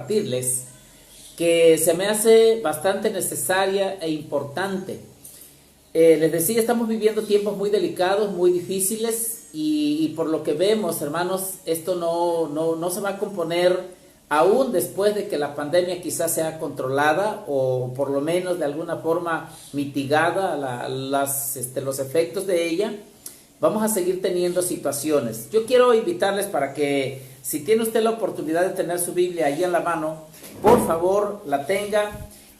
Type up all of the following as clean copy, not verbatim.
compartirles que se me hace bastante necesaria e importante. Les decía, estamos viviendo tiempos muy delicados, muy difíciles y por lo que vemos, hermanos, esto no se va a componer aún después de que la pandemia quizás sea controlada o por lo menos de alguna forma mitigada los efectos de ella. Vamos a seguir teniendo situaciones. Yo quiero invitarles para que, si tiene usted la oportunidad de tener su Biblia ahí en la mano, por favor la tenga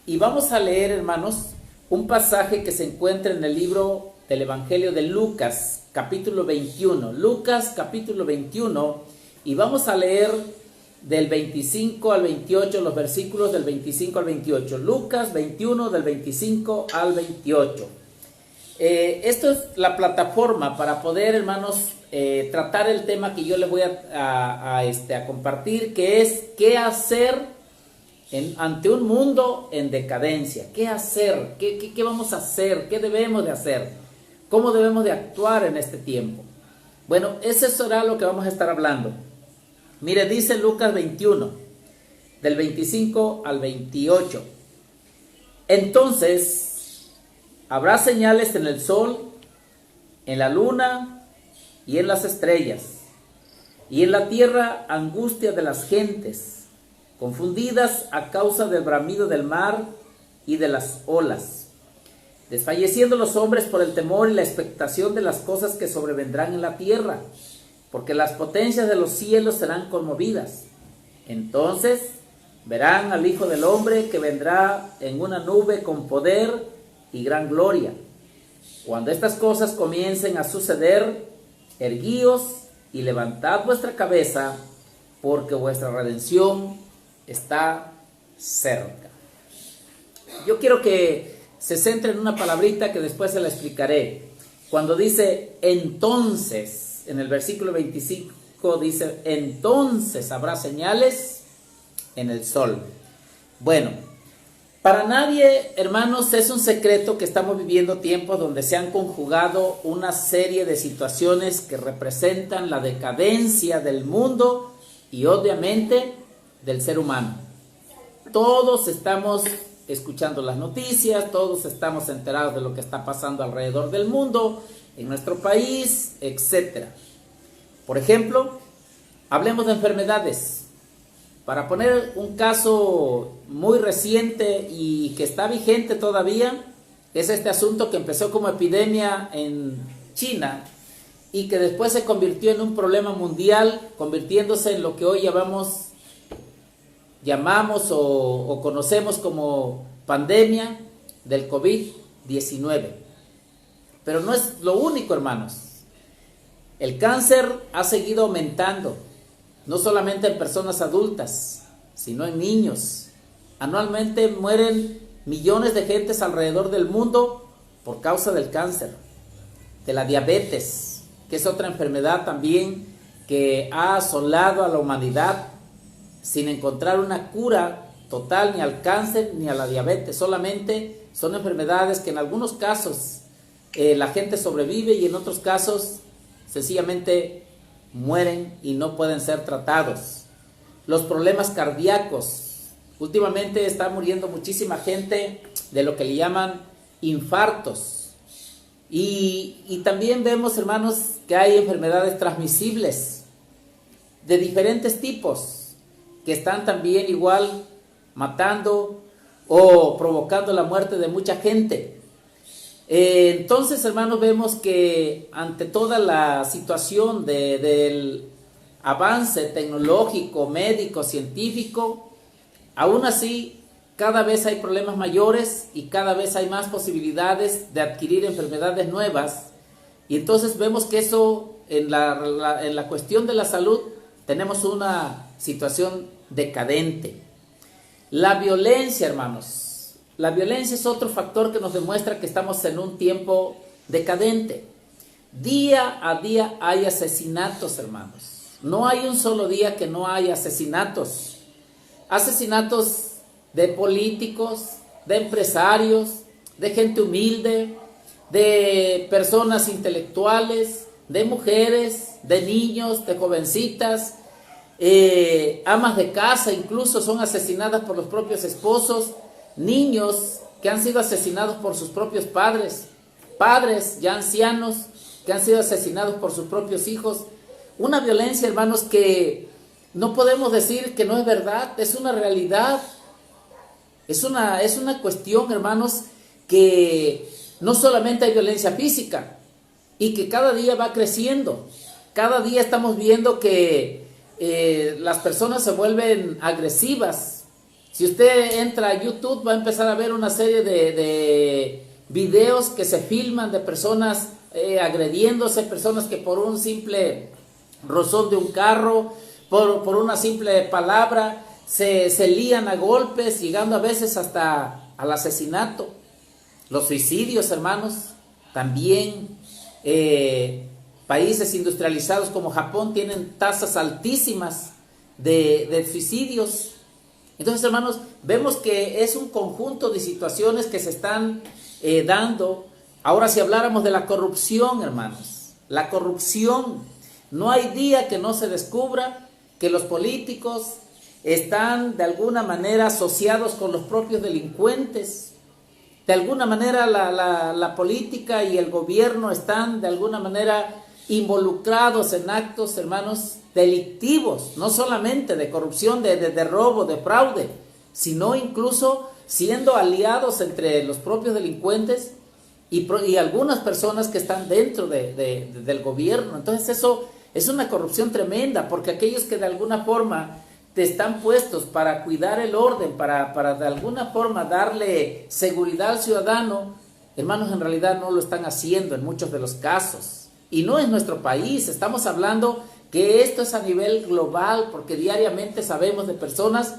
y vamos a leer, hermanos, un pasaje que se encuentra en el libro del Evangelio de Lucas, capítulo 21. Lucas, capítulo 21, y vamos a leer del 25 al 28, los versículos del 25 al 28. Lucas 21, del 25 al 28. Esto es la plataforma para poder, hermanos, tratar el tema que yo les voy a compartir, que es qué hacer ante un mundo en decadencia. ¿Qué hacer? ¿Qué vamos a hacer? ¿Qué debemos de hacer? ¿Cómo debemos de actuar en este tiempo? Bueno, eso será lo que vamos a estar hablando. Mire, dice Lucas 21, del 25 al 28. Entonces, habrá señales en el sol, en la luna y en las estrellas, y en la tierra angustia de las gentes, confundidas a causa del bramido del mar y de las olas, desfalleciendo los hombres por el temor y la expectación de las cosas que sobrevendrán en la tierra, porque las potencias de los cielos serán conmovidas. Entonces verán al Hijo del Hombre que vendrá en una nube con poder y gran gloria. Cuando estas cosas comiencen a suceder, erguíos y levantad vuestra cabeza, porque vuestra redención está cerca. Yo quiero que se centre en una palabrita que después se la explicaré. Cuando dice entonces, en el versículo 25 dice, entonces habrá señales en el sol. Bueno, para nadie, hermanos, es un secreto que estamos viviendo tiempos donde se han conjugado una serie de situaciones que representan la decadencia del mundo y obviamente del ser humano. Todos estamos escuchando las noticias, todos estamos enterados de lo que está pasando alrededor del mundo, en nuestro país, etc. Por ejemplo, hablemos de enfermedades. Para poner un caso muy reciente y que está vigente todavía, es este asunto que empezó como epidemia en China y que después se convirtió en un problema mundial, convirtiéndose en lo que hoy llamamos o conocemos como pandemia del COVID-19. Pero no es lo único, hermanos. El cáncer ha seguido aumentando, no solamente en personas adultas, sino en niños. Anualmente mueren millones de gentes alrededor del mundo por causa del cáncer, de la diabetes, que es otra enfermedad también que ha asolado a la humanidad sin encontrar una cura total ni al cáncer ni a la diabetes. Solamente son enfermedades que en algunos casos la gente sobrevive y en otros casos sencillamente mueren y no pueden ser tratados. Los problemas cardíacos. Últimamente está muriendo muchísima gente de lo que le llaman infartos. Y también vemos, hermanos, que hay enfermedades transmisibles de diferentes tipos que están también igual matando o provocando la muerte de mucha gente. Entonces, hermanos, vemos que ante toda la situación del avance tecnológico, médico, científico, aún así cada vez hay problemas mayores y cada vez hay más posibilidades de adquirir enfermedades nuevas. Y entonces vemos que eso en la cuestión de la salud tenemos una situación decadente. La violencia, hermanos. La violencia es otro factor que nos demuestra que estamos en un tiempo decadente. Día a día hay asesinatos, hermanos. No hay un solo día que no haya asesinatos. Asesinatos de políticos, de empresarios, de gente humilde, de personas intelectuales, de mujeres, de niños, de jovencitas. amas de casa incluso son asesinadas por los propios esposos, niños que han sido asesinados por sus propios padres, padres ya ancianos que han sido asesinados por sus propios hijos. Una violencia, hermanos, que no podemos decir que no es verdad, es una realidad. Es una cuestión, hermanos, que no solamente hay violencia física y que cada día va creciendo. Cada día estamos viendo que las personas se vuelven agresivas. Si usted entra a YouTube va a empezar a ver una serie de videos que se filman de personas agrediéndose, personas que por un simple rozón de un carro, por una simple palabra, se lían a golpes, llegando a veces hasta al asesinato. Los suicidios, hermanos, también países industrializados como Japón tienen tasas altísimas de suicidios. Entonces, hermanos, vemos que es un conjunto de situaciones que se están dando. Ahora, si habláramos de la corrupción, hermanos, la corrupción, no hay día que no se descubra que los políticos están de alguna manera asociados con los propios delincuentes. De alguna manera la política y el gobierno están de alguna manera involucrados en actos, hermanos, delictivos, no solamente de corrupción, de robo, de fraude, sino incluso siendo aliados entre los propios delincuentes y algunas personas que están dentro del gobierno. Entonces eso es una corrupción tremenda, porque aquellos que de alguna forma están puestos para cuidar el orden, para de alguna forma darle seguridad al ciudadano, hermanos, en realidad no lo están haciendo en muchos de los casos. Y no es nuestro país, estamos hablando que esto es a nivel global, porque diariamente sabemos de personas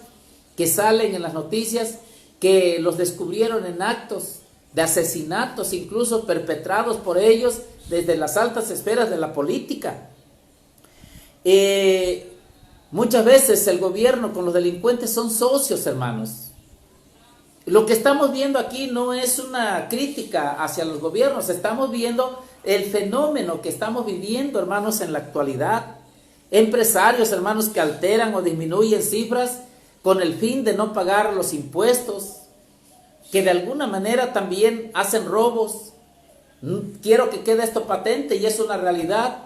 que salen en las noticias que los descubrieron en actos de asesinatos, incluso perpetrados por ellos desde las altas esferas de la política. Muchas veces el gobierno con los delincuentes son socios, hermanos. Lo que estamos viendo aquí no es una crítica hacia los gobiernos, estamos viendo el fenómeno que estamos viviendo, hermanos, en la actualidad. Empresarios, hermanos, que alteran o disminuyen cifras con el fin de no pagar los impuestos, que de alguna manera también hacen robos. Quiero que quede esto patente y es una realidad.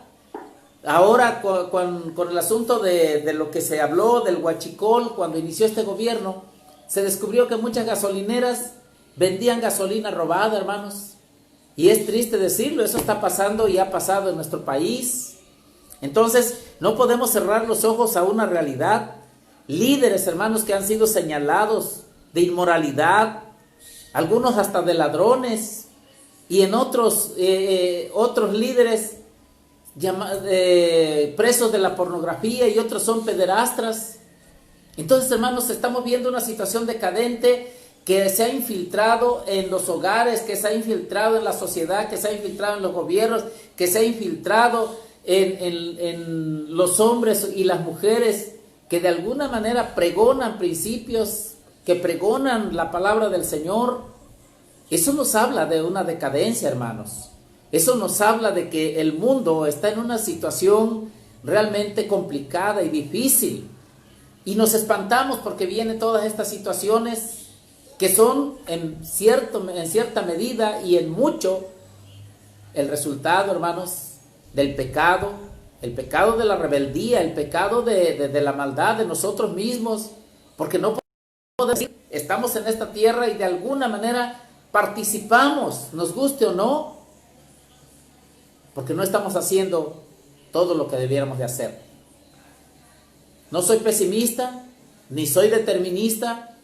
Ahora con el asunto de lo que se habló del huachicol, cuando inició este gobierno, se descubrió que muchas gasolineras vendían gasolina robada, hermanos. Y es triste decirlo, eso está pasando y ha pasado en nuestro país. Entonces, no podemos cerrar los ojos a una realidad. Líderes, hermanos, que han sido señalados de inmoralidad, algunos hasta de ladrones, y en otros líderes presos de la pornografía, y otros son pederastras. Entonces, hermanos, estamos viendo una situación decadente que se ha infiltrado en los hogares, que se ha infiltrado en la sociedad, que se ha infiltrado en los gobiernos, que se ha infiltrado en los hombres y las mujeres, que de alguna manera pregonan principios, que pregonan la palabra del Señor. Eso nos habla de una decadencia, hermanos. Eso nos habla de que el mundo está en una situación realmente complicada y difícil. Y nos espantamos porque vienen todas estas situaciones que son en cierta medida y en mucho el resultado, hermanos, del pecado, el pecado de la rebeldía, el pecado de la maldad de nosotros mismos, porque no podemos decir, estamos en esta tierra y de alguna manera participamos, nos guste o no, porque no estamos haciendo todo lo que debiéramos de hacer. No soy pesimista, ni soy determinista,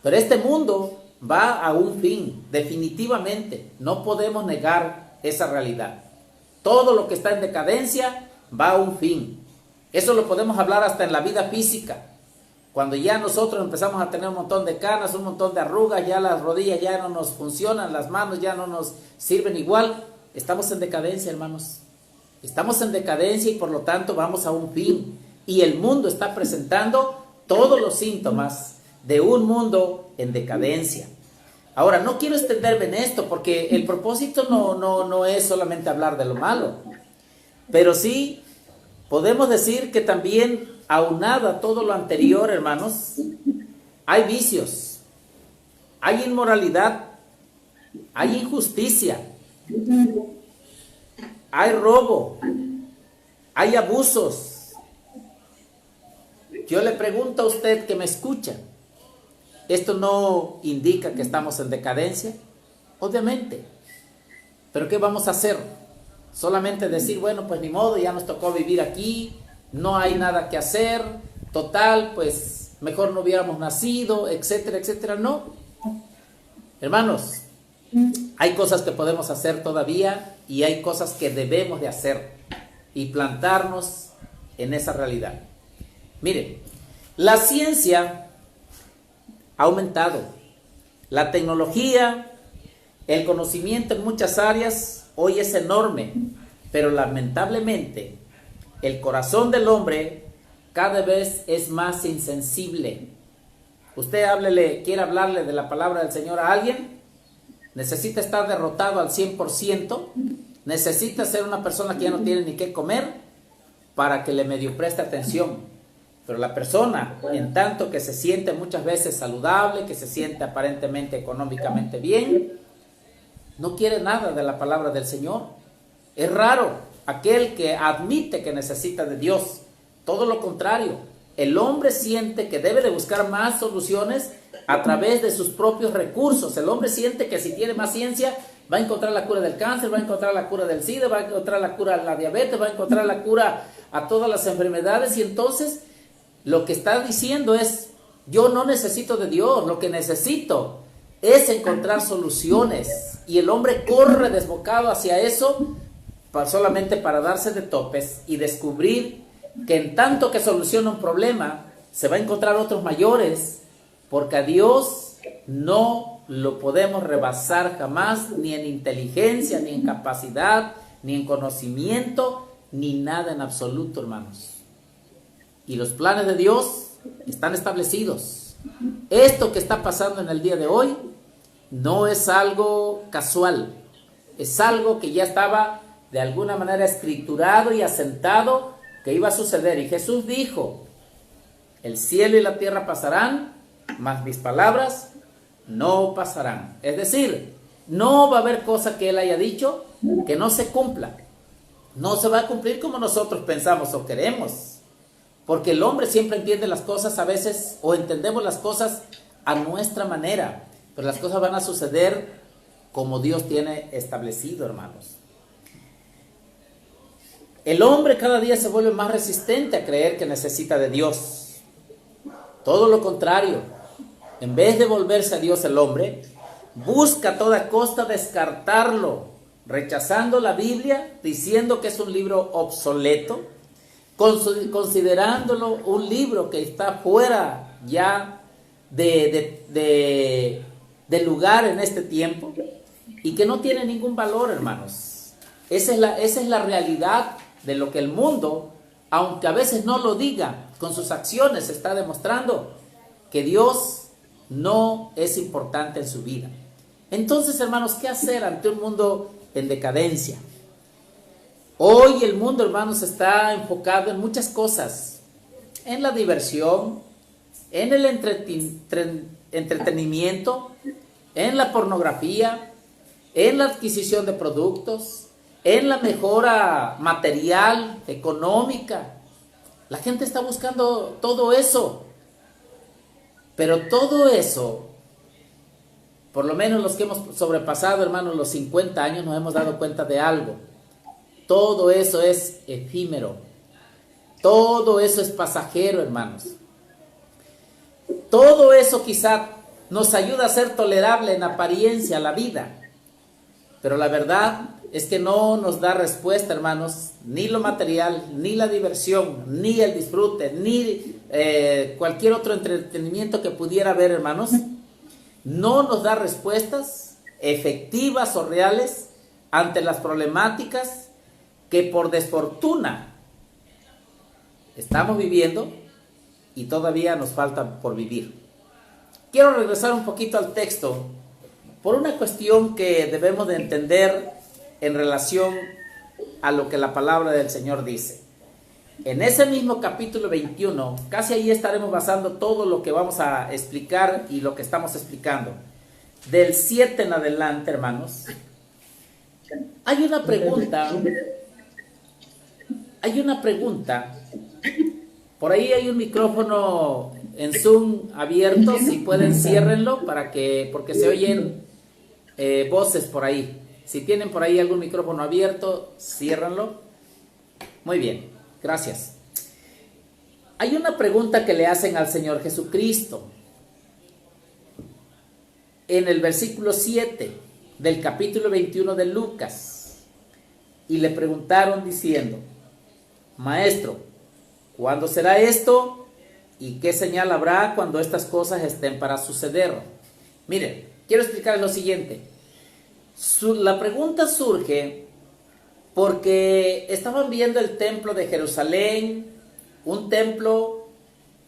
pero este mundo va a un fin, definitivamente. No podemos negar esa realidad. Todo lo que está en decadencia va a un fin. Eso lo podemos hablar hasta en la vida física. Cuando ya nosotros empezamos a tener un montón de canas, un montón de arrugas, ya las rodillas ya no nos funcionan, las manos ya no nos sirven igual, estamos en decadencia, hermanos. Estamos en decadencia y por lo tanto vamos a un fin. Y el mundo está presentando todos los síntomas de un mundo en decadencia. Ahora, no quiero extenderme en esto porque el propósito no es solamente hablar de lo malo, pero sí podemos decir que también aunado a todo lo anterior, hermanos, hay vicios, hay inmoralidad, hay injusticia, hay robo, hay abusos. Yo le pregunto a usted que me escucha, ¿esto no indica que estamos en decadencia? Obviamente. ¿Pero qué vamos a hacer? Solamente decir, bueno, pues ni modo, ya nos tocó vivir aquí, no hay nada que hacer, total, pues mejor no hubiéramos nacido, etcétera, etcétera. No. Hermanos, hay cosas que podemos hacer todavía y hay cosas que debemos de hacer y plantarnos en esa realidad. Miren, la ciencia ha aumentado, la tecnología, el conocimiento en muchas áreas hoy es enorme, pero lamentablemente el corazón del hombre cada vez es más insensible. Usted quiere hablarle de la palabra del Señor a alguien, necesita estar derrotado al 100%, necesita ser una persona que ya no tiene ni qué comer para que le medio preste atención. Pero la persona, en tanto que se siente muchas veces saludable, que se siente aparentemente económicamente bien, no quiere nada de la palabra del Señor. Es raro aquel que admite que necesita de Dios. Todo lo contrario, el hombre siente que debe de buscar más soluciones a través de sus propios recursos. El hombre siente que si tiene más ciencia va a encontrar la cura del cáncer, va a encontrar la cura del SIDA, va a encontrar la cura de la diabetes, va a encontrar la cura a todas las enfermedades, y entonces lo que está diciendo es, yo no necesito de Dios, lo que necesito es encontrar soluciones. Y el hombre corre desbocado hacia eso solamente para darse de topes y descubrir que en tanto que soluciona un problema, se va a encontrar otros mayores, porque a Dios no lo podemos rebasar jamás, ni en inteligencia, ni en capacidad, ni en conocimiento, ni nada en absoluto, hermanos. Y los planes de Dios están establecidos. Esto que está pasando en el día de hoy no es algo casual, es algo que ya estaba de alguna manera escriturado y asentado que iba a suceder. Y Jesús dijo, el cielo y la tierra pasarán, mas mis palabras no pasarán. Es decir, no va a haber cosa que Él haya dicho que no se cumpla. No se va a cumplir como nosotros pensamos o queremos. Porque el hombre siempre entiende las cosas a veces, o entendemos las cosas a nuestra manera. Pero las cosas van a suceder como Dios tiene establecido, hermanos. El hombre cada día se vuelve más resistente a creer que necesita de Dios. Todo lo contrario. En vez de volverse a Dios, el hombre busca a toda costa descartarlo, rechazando la Biblia, diciendo que es un libro obsoleto, considerándolo un libro que está fuera ya de lugar en este tiempo y que no tiene ningún valor, hermanos. Esa es la realidad de lo que el mundo, aunque a veces no lo diga, con sus acciones está demostrando que Dios no es importante en su vida. Entonces, hermanos, ¿qué hacer ante un mundo en decadencia? Hoy el mundo, hermanos, está enfocado en muchas cosas, en la diversión, en el entretenimiento, en la pornografía, en la adquisición de productos, en la mejora material, económica. La gente está buscando todo eso, pero todo eso, por lo menos los que hemos sobrepasado, hermanos, los 50 años, nos hemos dado cuenta de algo. Todo eso es efímero. Todo eso es pasajero, hermanos. Todo eso quizá nos ayuda a ser tolerable en apariencia a la vida. Pero la verdad es que no nos da respuesta, hermanos, ni lo material, ni la diversión, ni el disfrute, ni cualquier otro entretenimiento que pudiera haber, hermanos. No nos da respuestas efectivas o reales ante las problemáticas que por desfortuna estamos viviendo y todavía nos falta por vivir. Quiero regresar un poquito al texto por una cuestión que debemos de entender en relación a lo que la palabra del Señor dice. En ese mismo capítulo 21, casi ahí estaremos basando todo lo que vamos a explicar y lo que estamos explicando. Del 7 en adelante, hermanos, hay una pregunta. Por ahí hay un micrófono en Zoom abierto, si pueden ciérrenlo porque se oyen voces por ahí. Si tienen por ahí algún micrófono abierto, ciérranlo. Muy bien, gracias. Hay una pregunta que le hacen al Señor Jesucristo en el versículo 7 del capítulo 21 de Lucas, y le preguntaron diciendo: Maestro, ¿cuándo será esto? ¿Y qué señal habrá cuando estas cosas estén para suceder? Miren, quiero explicarles lo siguiente. La pregunta surge porque estaban viendo el templo de Jerusalén, un templo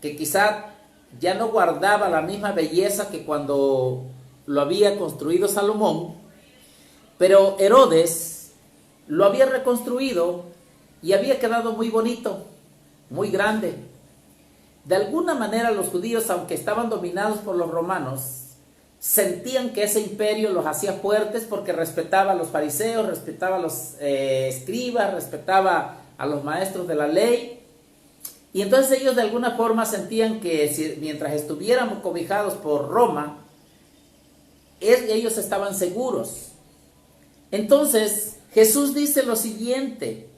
que quizá ya no guardaba la misma belleza que cuando lo había construido Salomón, pero Herodes lo había reconstruido y había quedado muy bonito, muy grande. De alguna manera los judíos, aunque estaban dominados por los romanos, sentían que ese imperio los hacía fuertes porque respetaba a los fariseos, respetaba a los escribas, respetaba a los maestros de la ley. Y entonces ellos de alguna forma sentían que mientras estuvieran cobijados por Roma, ellos estaban seguros. Entonces Jesús dice lo siguiente: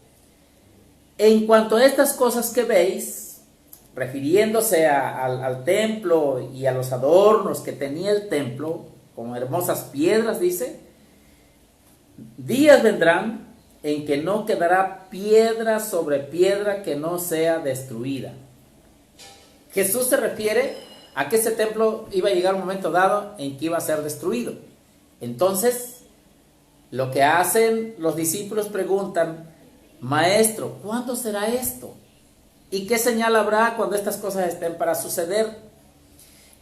en cuanto a estas cosas que veis, refiriéndose al templo y a los adornos que tenía el templo, con hermosas piedras, dice, días vendrán en que no quedará piedra sobre piedra que no sea destruida. Jesús se refiere a que ese templo iba a llegar un momento dado en que iba a ser destruido. Entonces, lo que hacen los discípulos preguntan: Maestro, ¿cuándo será esto? ¿Y qué señal habrá cuando estas cosas estén para suceder?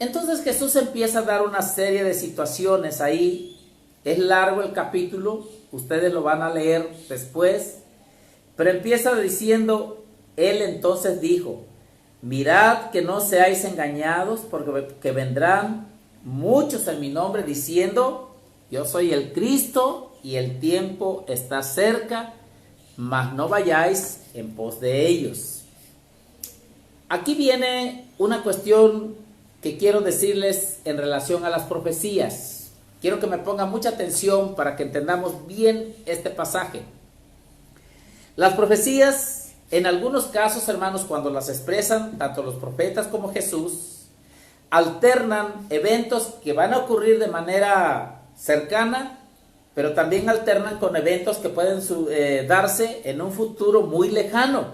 Entonces Jesús empieza a dar una serie de situaciones ahí. Es largo el capítulo, ustedes lo van a leer después, pero empieza diciendo: Él entonces dijo: mirad que no seáis engañados, porque vendrán muchos en mi nombre diciendo: yo soy el Cristo, y el tiempo está cerca, mas no vayáis en pos de ellos. Aquí viene una cuestión que quiero decirles en relación a las profecías. Quiero que me pongan mucha atención para que entendamos bien este pasaje. Las profecías, en algunos casos, hermanos, cuando las expresan tanto los profetas como Jesús, alternan eventos que van a ocurrir de manera cercana, pero también alternan con eventos que pueden darse en un futuro muy lejano.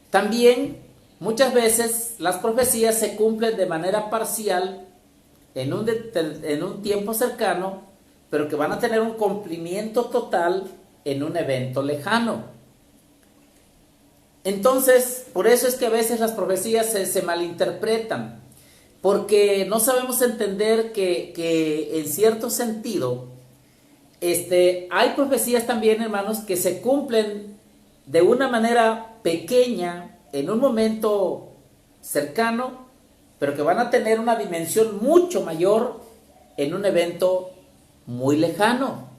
También muchas veces las profecías se cumplen de manera parcial en un tiempo cercano, pero que van a tener un cumplimiento total en un evento lejano. Entonces, por eso es que a veces las profecías se malinterpretan, porque no sabemos entender que en cierto sentido, hay profecías también, hermanos, que se cumplen de una manera pequeña en un momento cercano, pero que van a tener una dimensión mucho mayor en un evento muy lejano.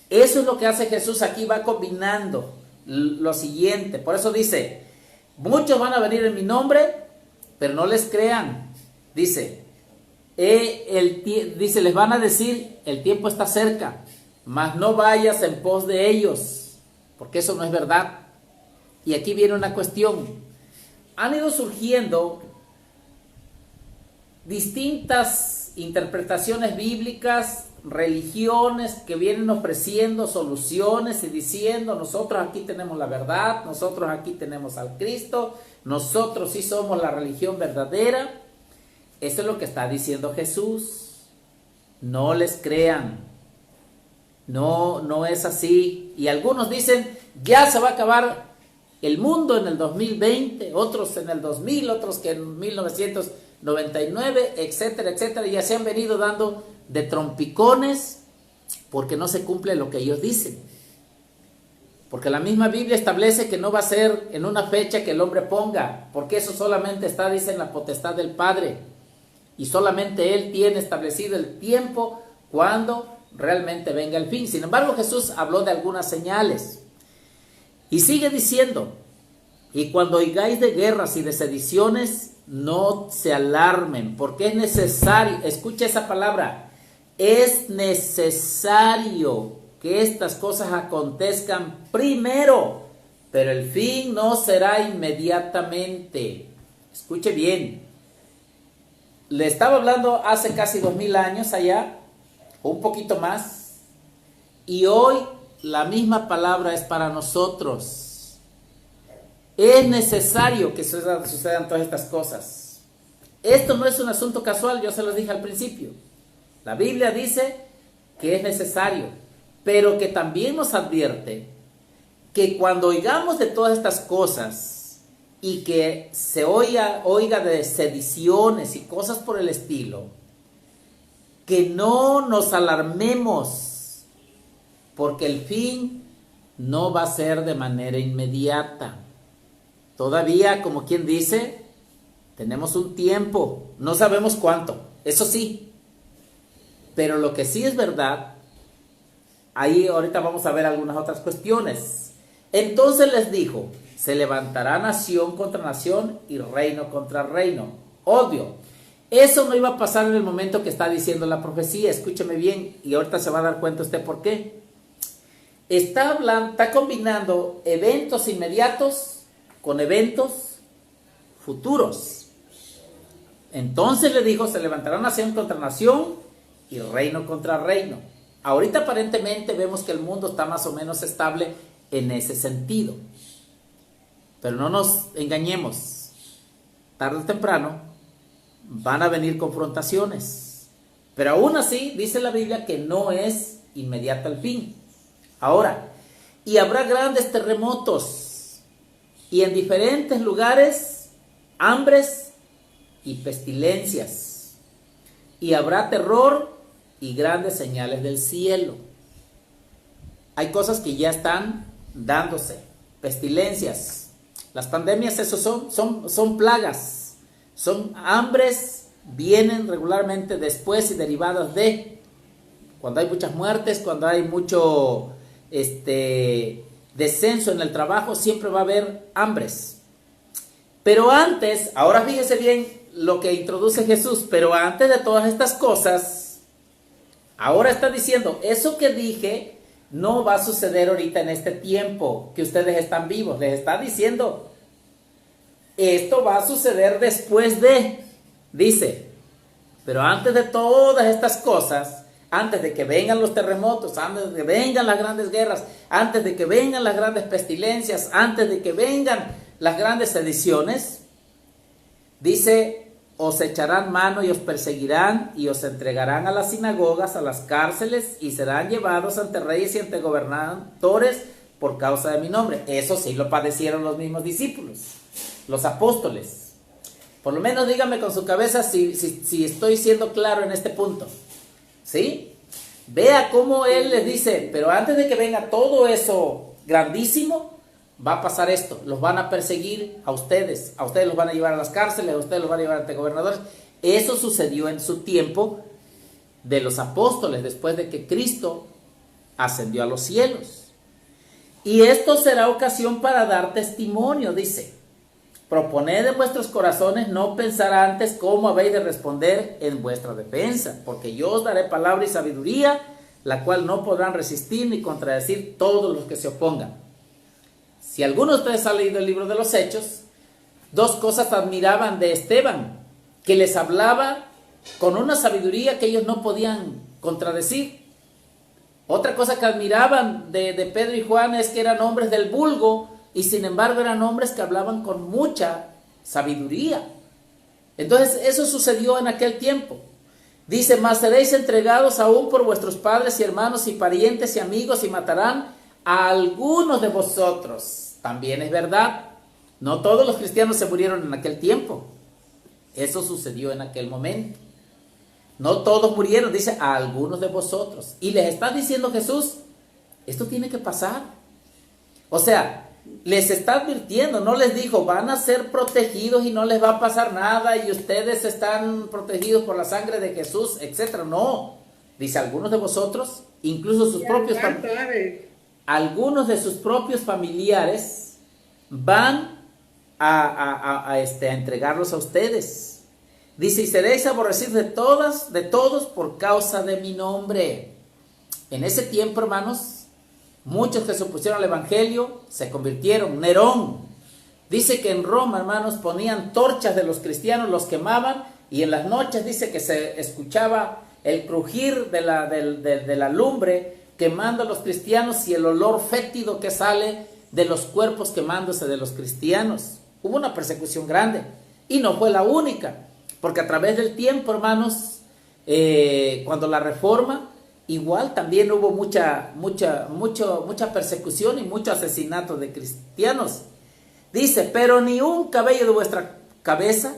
Eso es lo que hace Jesús aquí, va combinando lo siguiente. Por eso dice: muchos van a venir en mi nombre, pero no les crean. Dice, les van a decir: el tiempo está cerca, mas no vayas en pos de ellos, porque eso no es verdad. Y aquí viene una cuestión. Han ido surgiendo distintas interpretaciones bíblicas, religiones que vienen ofreciendo soluciones y diciendo: nosotros aquí tenemos la verdad, nosotros aquí tenemos al Cristo, nosotros sí somos la religión verdadera. Eso es lo que está diciendo Jesús. No les crean. No es así. Y algunos dicen: ya se va a acabar el mundo en el 2020, otros en el 2000, otros que en 1999, etcétera, etcétera. Y ya se han venido dando de trompicones porque no se cumple lo que ellos dicen. Porque la misma Biblia establece que no va a ser en una fecha que el hombre ponga, porque eso solamente está, dice, en la potestad del Padre. Y solamente Él tiene establecido el tiempo cuando realmente venga el fin. Sin embargo, Jesús habló de algunas señales. Y sigue diciendo, y cuando oigáis de guerras y de sediciones, no se alarmen, porque es necesario, escucha esa palabra, es necesario que estas cosas acontezcan primero, pero el fin no será inmediatamente. Escuche bien, le estaba hablando hace casi 2000 años allá, o un poquito más, y hoy la misma palabra es para nosotros. Es necesario que sucedan todas estas cosas. Esto no es un asunto casual, yo se los dije al principio. La Biblia dice que es necesario, pero que también nos advierte que cuando oigamos de todas estas cosas y que se oiga de sediciones y cosas por el estilo, que no nos alarmemos, porque el fin no va a ser de manera inmediata. Todavía, como quien dice, tenemos un tiempo, no sabemos cuánto, eso sí, pero lo que sí es verdad, ahí ahorita vamos a ver algunas otras cuestiones. Entonces les dijo, se levantará nación contra nación y reino contra reino. Obvio, eso no iba a pasar en el momento que está diciendo la profecía, escúcheme bien, y ahorita se va a dar cuenta usted por qué. Está combinando eventos inmediatos con eventos futuros. Entonces le dijo, se levantará nación contra nación y reino contra reino. Ahorita aparentemente vemos que el mundo está más o menos estable en ese sentido. Pero no nos engañemos. Tarde o temprano van a venir confrontaciones. Pero aún así dice la Biblia que no es inmediato el fin. Ahora, y habrá grandes terremotos y en diferentes lugares hambres y pestilencias. Y habrá terror y grandes señales del cielo. Hay cosas que ya están dándose. Pestilencias. Las pandemias, eso son plagas. Son hambres, vienen regularmente después y derivadas de. Cuando hay muchas muertes, cuando hay mucho descenso en el trabajo, siempre va a haber hambres. Pero antes, ahora fíjese bien lo que introduce Jesús, pero antes de todas estas cosas, ahora está diciendo, eso que dije no va a suceder ahorita en este tiempo que ustedes están vivos. Les está diciendo, esto va a suceder después de, dice, pero antes de todas estas cosas, antes de que vengan los terremotos, antes de que vengan las grandes guerras, antes de que vengan las grandes pestilencias, antes de que vengan las grandes sediciones, dice, os echarán mano y os perseguirán y os entregarán a las sinagogas, a las cárceles y serán llevados ante reyes y ante gobernadores por causa de mi nombre. Eso sí lo padecieron los mismos discípulos, los apóstoles. Por lo menos dígame con su cabeza si estoy siendo claro en este punto. ¿Sí? Vea cómo él les dice, pero antes de que venga todo eso grandísimo, va a pasar esto, los van a perseguir a ustedes los van a llevar a las cárceles, a ustedes los van a llevar ante gobernadores. Eso sucedió en su tiempo de los apóstoles, después de que Cristo ascendió a los cielos. Y esto será ocasión para dar testimonio, dice. Proponed en vuestros corazones no pensar antes cómo habéis de responder en vuestra defensa, porque yo os daré palabra y sabiduría, la cual no podrán resistir ni contradecir todos los que se opongan. Si alguno de ustedes ha leído el libro de los Hechos, dos cosas admiraban de Esteban, que les hablaba con una sabiduría que ellos no podían contradecir. Otra cosa que admiraban de Pedro y Juan es que eran hombres del vulgo, y sin embargo eran hombres que hablaban con mucha sabiduría. Entonces eso sucedió en aquel tiempo. Dice, mas seréis entregados aún por vuestros padres y hermanos y parientes y amigos y matarán a algunos de vosotros. También es verdad, no todos los cristianos se murieron en aquel tiempo. Eso sucedió en aquel momento. No todos murieron, dice, a algunos de vosotros. Y les está diciendo Jesús, esto tiene que pasar. O sea, les está advirtiendo, no les dijo, van a ser protegidos y no les va a pasar nada y ustedes están protegidos por la sangre de Jesús, etcétera. No, dice, algunos de vosotros, incluso algunos de sus propios familiares van a entregarlos a ustedes. Dice, y seréis aborrecidos de todos por causa de mi nombre. En ese tiempo, hermanos, muchos que se opusieron al evangelio se convirtieron. Nerón dice que en Roma, hermanos, ponían torchas de los cristianos, los quemaban, y en las noches dice que se escuchaba el crujir de la lumbre quemando a los cristianos y el olor fétido que sale de los cuerpos quemándose de los cristianos. Hubo una persecución grande y no fue la única, porque a través del tiempo, hermanos, cuando la reforma, igual también hubo mucha persecución y mucho asesinato de cristianos. Dice, pero ni un cabello de vuestra cabeza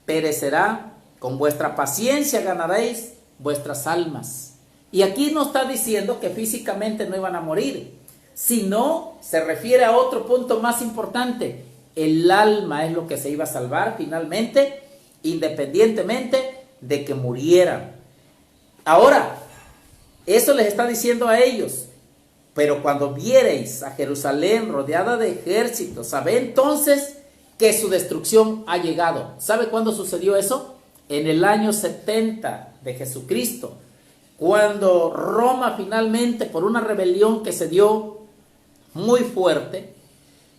perecerá, con vuestra paciencia ganaréis vuestras almas. Y aquí no está diciendo que físicamente no iban a morir, sino se refiere a otro punto más importante. El alma es lo que se iba a salvar finalmente, independientemente de que murieran. Ahora, eso les está diciendo a ellos. Pero cuando viereis a Jerusalén rodeada de ejércitos, sabed entonces que su destrucción ha llegado. ¿Sabe cuándo sucedió eso? En el año 70 de Jesucristo, cuando Roma finalmente, por una rebelión que se dio muy fuerte,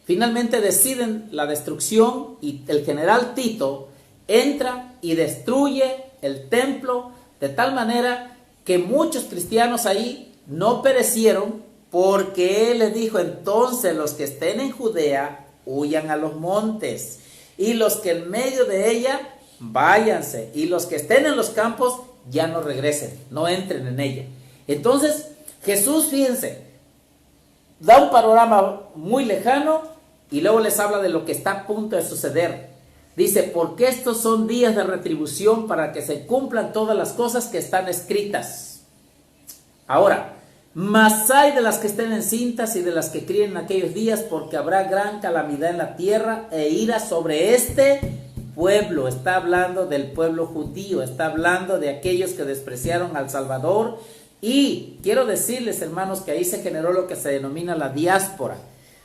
finalmente deciden la destrucción y el general Tito entra y destruye el templo de tal manera que muchos cristianos ahí no perecieron, porque él les dijo, entonces los que estén en Judea huyan a los montes, y los que en medio de ella váyanse, y los que estén en los campos ya no regresen, no entren en ella. Entonces Jesús, fíjense, da un panorama muy lejano y luego les habla de lo que está a punto de suceder. Dice, porque estos son días de retribución para que se cumplan todas las cosas que están escritas. Ahora, mas hay de las que estén encintas y de las que críen en aquellos días, porque habrá gran calamidad en la tierra e ira sobre este pueblo. Está hablando del pueblo judío, está hablando de aquellos que despreciaron al Salvador. Y quiero decirles, hermanos, que ahí se generó lo que se denomina la diáspora.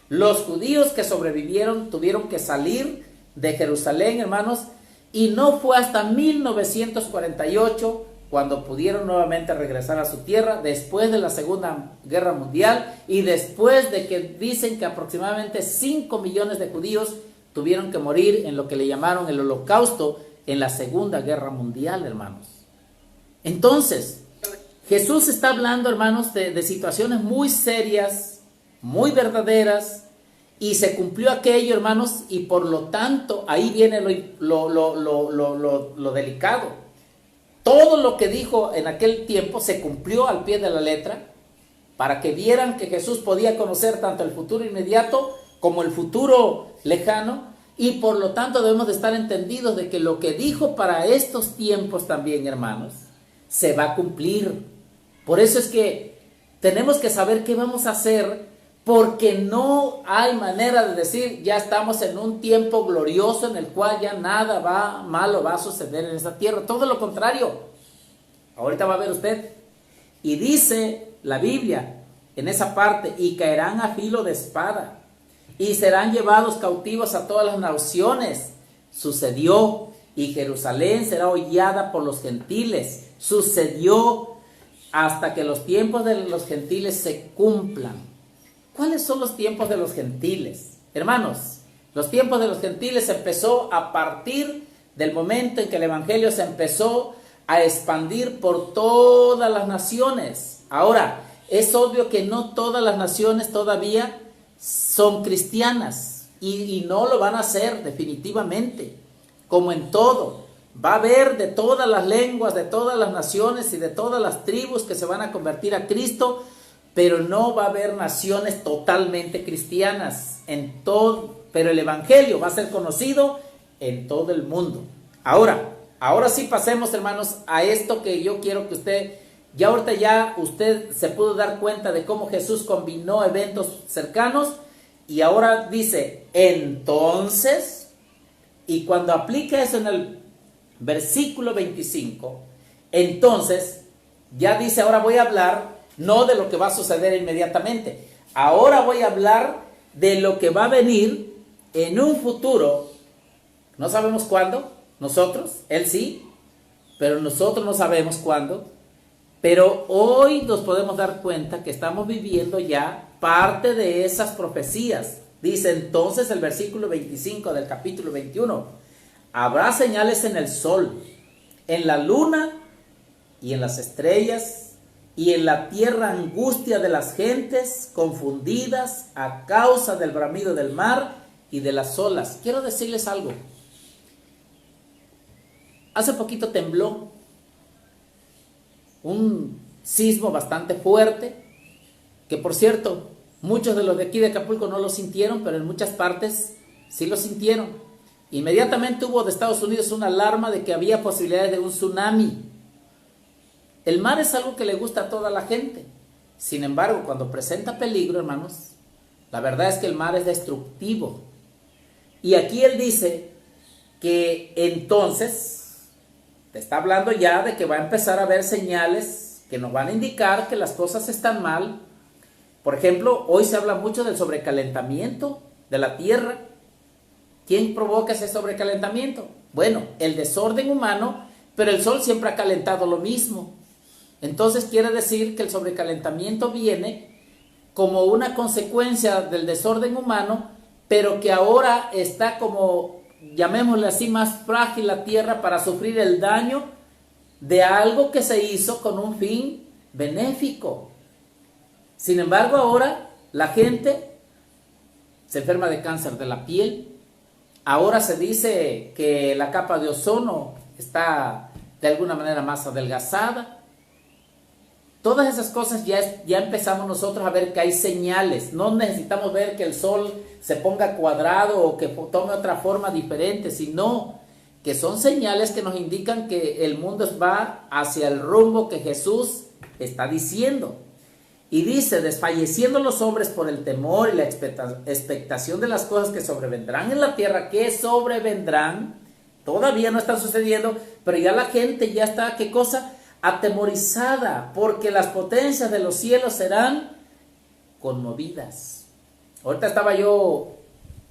Los judíos que sobrevivieron tuvieron que salir de Jerusalén, hermanos, y no fue hasta 1948 cuando pudieron nuevamente regresar a su tierra, después de la Segunda Guerra Mundial y después de que dicen que aproximadamente 5 millones de judíos tuvieron que morir en lo que le llamaron el Holocausto en la Segunda Guerra Mundial, hermanos. Entonces, Jesús está hablando, hermanos, de situaciones muy serias, muy verdaderas, y se cumplió aquello, hermanos, y por lo tanto ahí viene lo delicado. Todo lo que dijo en aquel tiempo se cumplió al pie de la letra, para que vieran que Jesús podía conocer tanto el futuro inmediato como el futuro lejano, y por lo tanto debemos de estar entendidos de que lo que dijo para estos tiempos también, hermanos, se va a cumplir. Por eso es que tenemos que saber qué vamos a hacer, porque no hay manera de decir, ya estamos en un tiempo glorioso en el cual ya nada malo va a suceder en esta tierra. Todo lo contrario. Ahorita va a ver usted. Y dice la Biblia en esa parte, y caerán a filo de espada, y serán llevados cautivos a todas las naciones. Sucedió. Y Jerusalén será hollada por los gentiles. Sucedió, hasta que los tiempos de los gentiles se cumplan. ¿Cuáles son los tiempos de los gentiles? Hermanos, los tiempos de los gentiles empezó a partir del momento en que el evangelio se empezó a expandir por todas las naciones. Ahora, es obvio que no todas las naciones todavía son cristianas y no lo van a hacer definitivamente. Como en todo, va a haber de todas las lenguas, de todas las naciones y de todas las tribus que se van a convertir a Cristo, pero no va a haber naciones totalmente cristianas en todo, pero el evangelio va a ser conocido en todo el mundo. Ahora sí pasemos, hermanos, a esto que yo quiero que usted, ya usted se pudo dar cuenta de cómo Jesús combinó eventos cercanos Y ahora dice, entonces, y cuando aplica eso en el versículo 25, entonces, ya dice, ahora voy a hablar no de lo que va a suceder inmediatamente, ahora voy a hablar de lo que va a venir en un futuro, no sabemos cuándo, nosotros, él sí, pero nosotros no sabemos cuándo, pero hoy nos podemos dar cuenta que estamos viviendo ya parte de esas profecías. Dice entonces el versículo 25 del capítulo 21, habrá señales en el sol, en la luna y en las estrellas, y en la tierra angustia de las gentes confundidas a causa del bramido del mar y de las olas. Quiero decirles algo. Hace poquito tembló, un sismo bastante fuerte, que por cierto, muchos de los de aquí de Acapulco no lo sintieron, pero en muchas partes sí lo sintieron. Inmediatamente hubo de Estados Unidos una alarma de que había posibilidades de un tsunami. El mar es algo que le gusta a toda la gente. Sin embargo, cuando presenta peligro, hermanos, la verdad es que el mar es destructivo. Y aquí él dice que entonces te está hablando ya de que va a empezar a haber señales que nos van a indicar que las cosas están mal. Por ejemplo, hoy se habla mucho del sobrecalentamiento de la tierra. ¿Quién provoca ese sobrecalentamiento? Bueno, el desorden humano, pero el sol siempre ha calentado lo mismo. Entonces quiere decir que el sobrecalentamiento viene como una consecuencia del desorden humano, pero que ahora está como, llamémosle así, más frágil la tierra para sufrir el daño de algo que se hizo con un fin benéfico. Sin embargo, ahora la gente se enferma de cáncer de la piel. Ahora se dice que la capa de ozono está de alguna manera más adelgazada. Todas esas cosas ya empezamos nosotros a ver que hay señales. No necesitamos ver que el sol se ponga cuadrado o que tome otra forma diferente, sino que son señales que nos indican que el mundo va hacia el rumbo que Jesús está diciendo. Y dice, desfalleciendo los hombres por el temor y la expectación de las cosas que sobrevendrán en la tierra, que sobrevendrán, todavía no están sucediendo, pero ya la gente ya está, ¿qué cosa? Atemorizada, porque las potencias de los cielos serán conmovidas. Ahorita estaba yo,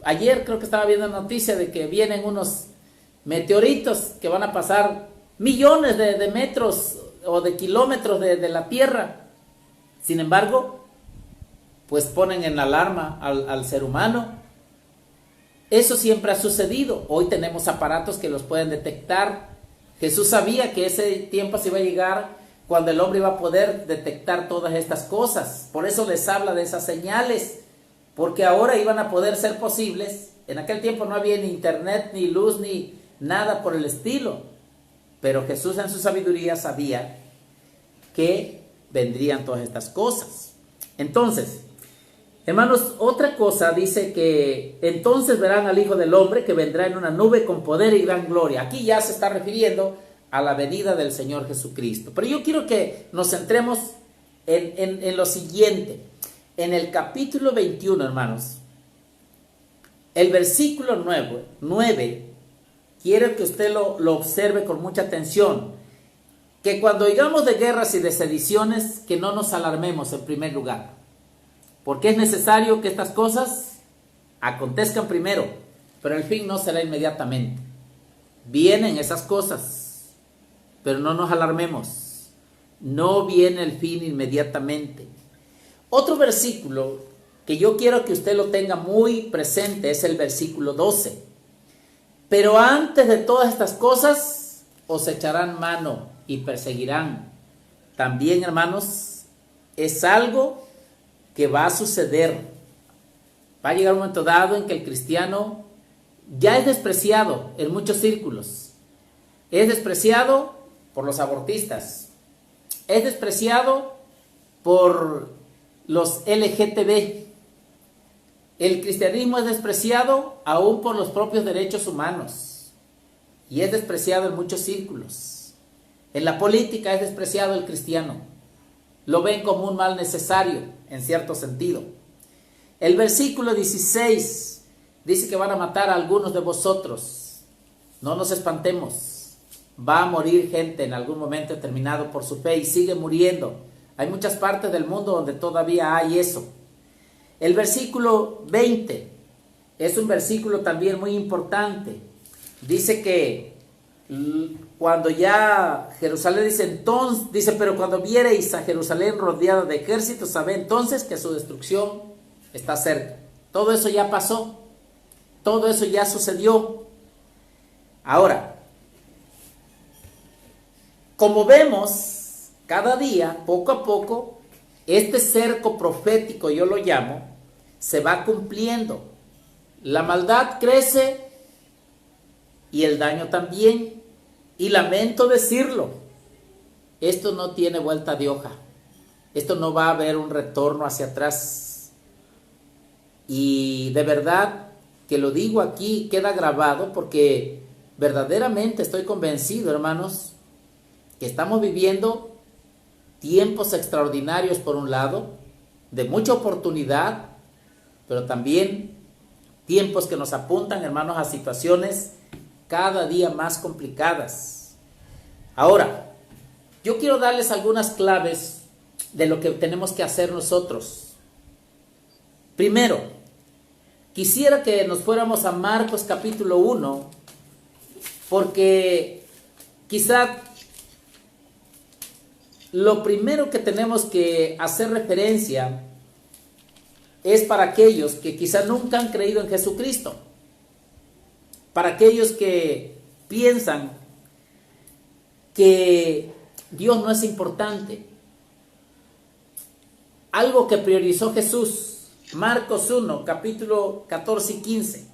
ayer creo que estaba viendo noticia de que vienen unos meteoritos que van a pasar millones de metros o de kilómetros de la Tierra. Sin embargo, pues ponen en alarma al ser humano. Eso siempre ha sucedido. Hoy tenemos aparatos que los pueden detectar. Jesús sabía que ese tiempo se iba a llegar cuando el hombre iba a poder detectar todas estas cosas. Por eso les habla de esas señales, porque ahora iban a poder ser posibles. En aquel tiempo no había ni internet, ni luz, ni nada por el estilo. Pero Jesús en su sabiduría sabía que vendrían todas estas cosas. Entonces, hermanos, otra cosa dice que entonces verán al Hijo del Hombre que vendrá en una nube con poder y gran gloria. Aquí ya se está refiriendo a la venida del Señor Jesucristo. Pero yo quiero que nos centremos en lo siguiente. En el capítulo 21, hermanos, el versículo 9 quiero que usted lo observe con mucha atención. Que cuando oigamos de guerras y de sediciones, que no nos alarmemos en primer lugar. Porque es necesario que estas cosas acontezcan primero, pero el fin no será inmediatamente. Vienen esas cosas, pero no nos alarmemos. No viene el fin inmediatamente. Otro versículo que yo quiero que usted lo tenga muy presente es el versículo 12. Pero antes de todas estas cosas, os echarán mano y perseguirán. También, hermanos, es algo que va a suceder. Va a llegar un momento dado en que el cristiano ya es despreciado en muchos círculos. Es despreciado por los abortistas. Es despreciado por los LGTB. El cristianismo es despreciado aún por los propios derechos humanos. Y es despreciado en muchos círculos. En la política es despreciado el cristiano. Lo ven como un mal necesario, en cierto sentido. El versículo 16 dice que van a matar a algunos de vosotros. No nos espantemos. Va a morir gente en algún momento determinado por su fe y sigue muriendo. Hay muchas partes del mundo donde todavía hay eso. El versículo 20 es un versículo también muy importante. Dice que cuando ya Jerusalén dice, pero cuando viereis a Jerusalén rodeada de ejércitos, sabed entonces que su destrucción está cerca. Todo eso ya pasó. Todo eso ya sucedió. Ahora, como vemos, cada día, poco a poco, este cerco profético, yo lo llamo, se va cumpliendo. La maldad crece y el daño también. Y lamento decirlo, esto no tiene vuelta de hoja. Esto no va a haber un retorno hacia atrás. Y de verdad que lo digo aquí, queda grabado, porque verdaderamente estoy convencido, hermanos, que estamos viviendo tiempos extraordinarios por un lado, de mucha oportunidad, pero también tiempos que nos apuntan, hermanos, a situaciones cada día más complicadas. Ahora, yo quiero darles algunas claves de lo que tenemos que hacer nosotros. Primero, quisiera que nos fuéramos a Marcos capítulo 1, porque quizá lo primero que tenemos que hacer referencia es para aquellos que quizá nunca han creído en Jesucristo. Para aquellos que piensan que Dios no es importante. Algo que priorizó Jesús, Marcos 1, capítulo 14 y 15,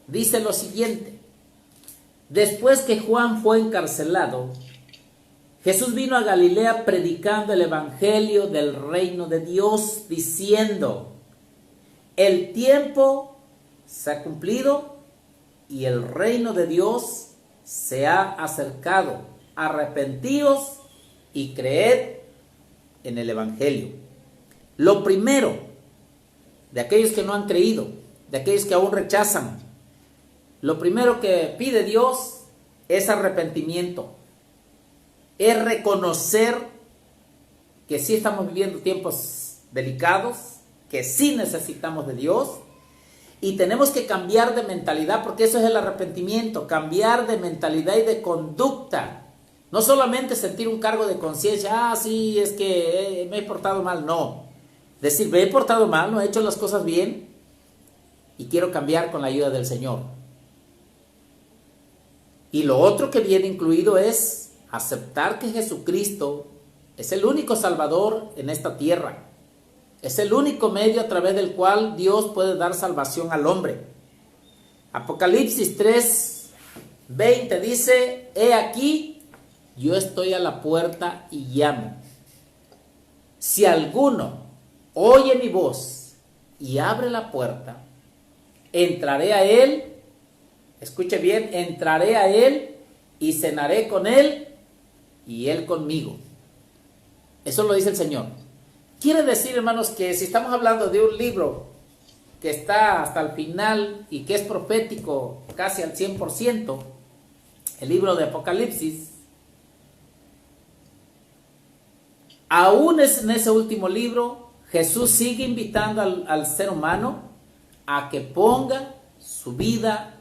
dice lo siguiente: después que Juan fue encarcelado, Jesús vino a Galilea predicando el evangelio del reino de Dios, diciendo: el tiempo se ha cumplido y el reino de Dios se ha acercado. Arrepentíos y creed en el evangelio. Lo primero de aquellos que no han creído, de aquellos que aún rechazan, lo primero que pide Dios es arrepentimiento. Es reconocer que sí estamos viviendo tiempos delicados, que sí necesitamos de Dios. Y tenemos que cambiar de mentalidad, porque eso es el arrepentimiento, cambiar de mentalidad y de conducta. No solamente sentir un cargo de conciencia, sí, es que me he portado mal, no. Decir, me he portado mal, no he hecho las cosas bien y quiero cambiar con la ayuda del Señor. Y lo otro que viene incluido es aceptar que Jesucristo es el único Salvador en esta tierra. Es el único medio a través del cual Dios puede dar salvación al hombre. Apocalipsis 3:20 dice: he aquí, yo estoy a la puerta y llamo. Si alguno oye mi voz y abre la puerta, entraré a él. Escuche bien, entraré a él y cenaré con él y él conmigo. Eso lo dice el Señor. Quiere decir, hermanos, que si estamos hablando de un libro que está hasta el final y que es profético casi al 100%, el libro de Apocalipsis, aún en ese último libro, Jesús sigue invitando al ser humano a que ponga su vida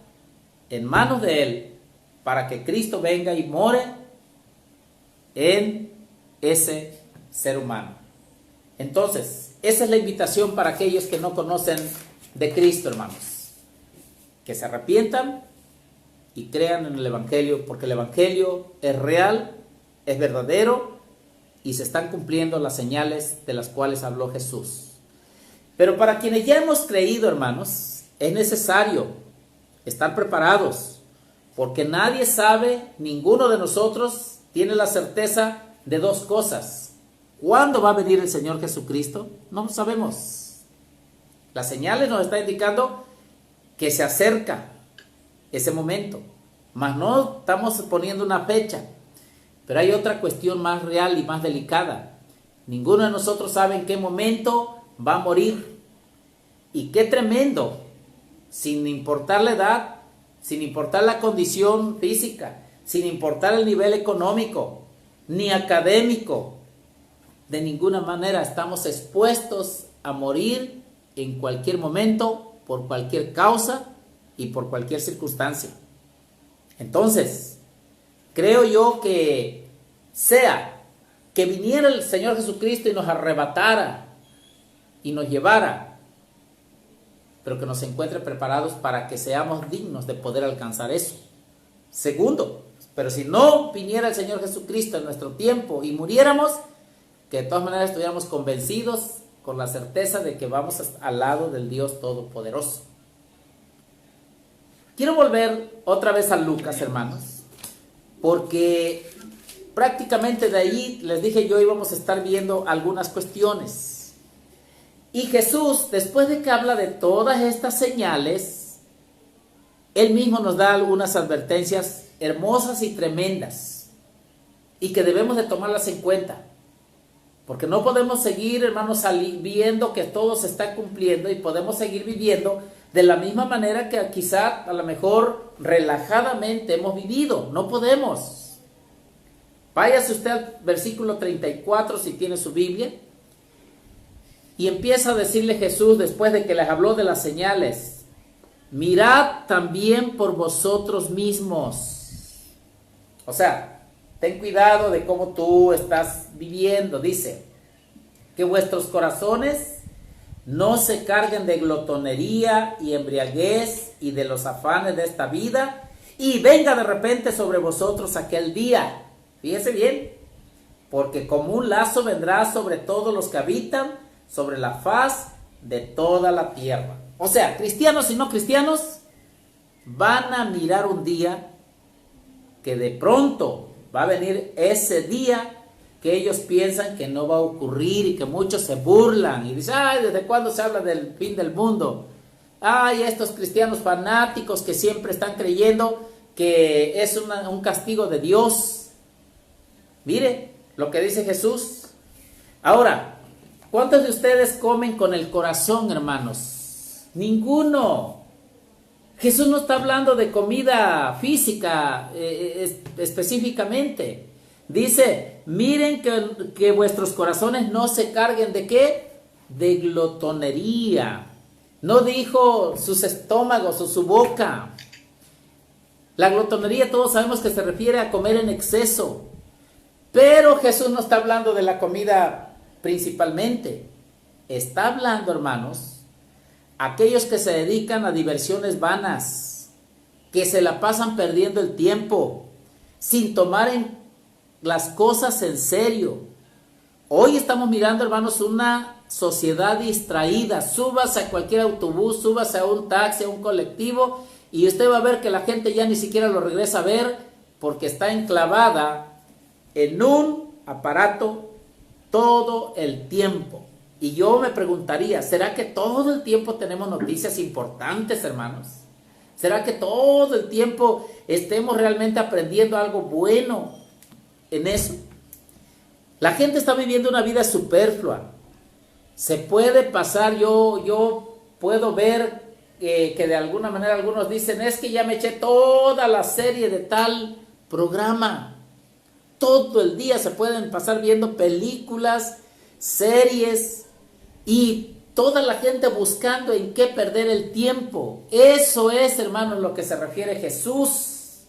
en manos de Él para que Cristo venga y more en ese ser humano. Entonces, esa es la invitación para aquellos que no conocen de Cristo, hermanos. Que se arrepientan y crean en el Evangelio, porque el Evangelio es real, es verdadero y se están cumpliendo las señales de las cuales habló Jesús. Pero para quienes ya hemos creído, hermanos, es necesario estar preparados, porque nadie sabe, ninguno de nosotros tiene la certeza de dos cosas. ¿Cuándo va a venir el Señor Jesucristo? No lo sabemos. Las señales nos están indicando que se acerca ese momento, mas no estamos poniendo una fecha. Pero hay otra cuestión más real y más delicada. Ninguno de nosotros sabe en qué momento va a morir. Y qué tremendo, sin importar la edad, sin importar la condición física, sin importar el nivel económico, ni académico, de ninguna manera estamos expuestos a morir en cualquier momento, por cualquier causa y por cualquier circunstancia. Entonces, creo yo que sea que viniera el Señor Jesucristo y nos arrebatara y nos llevara, pero que nos encuentre preparados para que seamos dignos de poder alcanzar eso. Segundo, pero si no viniera el Señor Jesucristo en nuestro tiempo y muriéramos, que de todas maneras estuviéramos convencidos con la certeza de que vamos al lado del Dios Todopoderoso. Quiero volver otra vez a Lucas, hermanos, porque prácticamente de ahí, les dije yo, íbamos a estar viendo algunas cuestiones. Y Jesús, después de que habla de todas estas señales, Él mismo nos da algunas advertencias hermosas y tremendas, y que debemos de tomarlas en cuenta. Porque no podemos seguir, hermanos, viendo que todo se está cumpliendo y podemos seguir viviendo de la misma manera que quizá a lo mejor relajadamente hemos vivido. No podemos. Váyase usted al versículo 34 si tiene su Biblia. Y empieza a decirle Jesús, después de que les habló de las señales: mirad también por vosotros mismos. O sea, ten cuidado de cómo tú estás viviendo. Dice, que vuestros corazones no se carguen de glotonería y embriaguez y de los afanes de esta vida, y venga de repente sobre vosotros aquel día. Fíjese bien, porque como un lazo vendrá sobre todos los que habitan sobre la faz de toda la tierra. O sea, cristianos y no cristianos van a mirar un día que de pronto va a venir ese día que ellos piensan que no va a ocurrir y que muchos se burlan y dicen, ay, ¿desde cuándo se habla del fin del mundo? Ay, estos cristianos fanáticos que siempre están creyendo que es un castigo de Dios. Mire lo que dice Jesús. Ahora, ¿cuántos de ustedes comen con el corazón, hermanos? Ninguno. Jesús no está hablando de comida física específicamente. Dice, miren que vuestros corazones no se carguen ¿de qué? De glotonería. No dijo sus estómagos o su boca. La glotonería todos sabemos que se refiere a comer en exceso. Pero Jesús no está hablando de la comida principalmente. Está hablando, hermanos, aquellos que se dedican a diversiones vanas, que se la pasan perdiendo el tiempo, sin tomar las cosas en serio. Hoy estamos mirando, hermanos, una sociedad distraída. Súbase a cualquier autobús, súbase a un taxi, a un colectivo, y usted va a ver que la gente ya ni siquiera lo regresa a ver porque está enclavada en un aparato todo el tiempo. Y yo me preguntaría, ¿será que todo el tiempo tenemos noticias importantes, hermanos? ¿Será que todo el tiempo estemos realmente aprendiendo algo bueno en eso? La gente está viviendo una vida superflua. Se puede pasar, yo puedo ver que de alguna manera algunos dicen, es que ya me eché toda la serie de tal programa. Todo el día se pueden pasar viendo películas, series, y toda la gente buscando en qué perder el tiempo. Eso es, hermanos, lo que se refiere Jesús.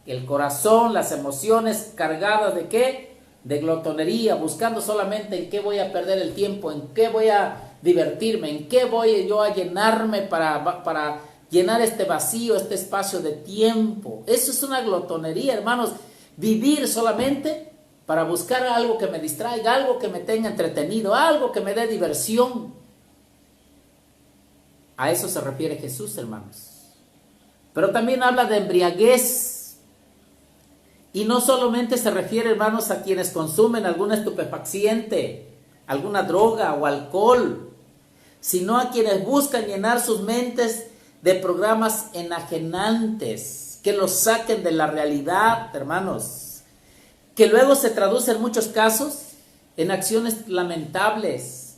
El corazón, las emociones cargadas ¿de qué? De glotonería, buscando solamente en qué voy a perder el tiempo, en qué voy a divertirme, en qué voy yo a llenarme para llenar este vacío, este espacio de tiempo. Eso es una glotonería, hermanos. Vivir solamente para buscar algo que me distraiga, algo que me tenga entretenido, algo que me dé diversión. A eso se refiere Jesús, hermanos. Pero también habla de embriaguez. Y no solamente se refiere, hermanos, a quienes consumen alguna estupefaciente, alguna droga o alcohol, sino a quienes buscan llenar sus mentes de programas enajenantes, que los saquen de la realidad, hermanos, que luego se traduce en muchos casos en acciones lamentables,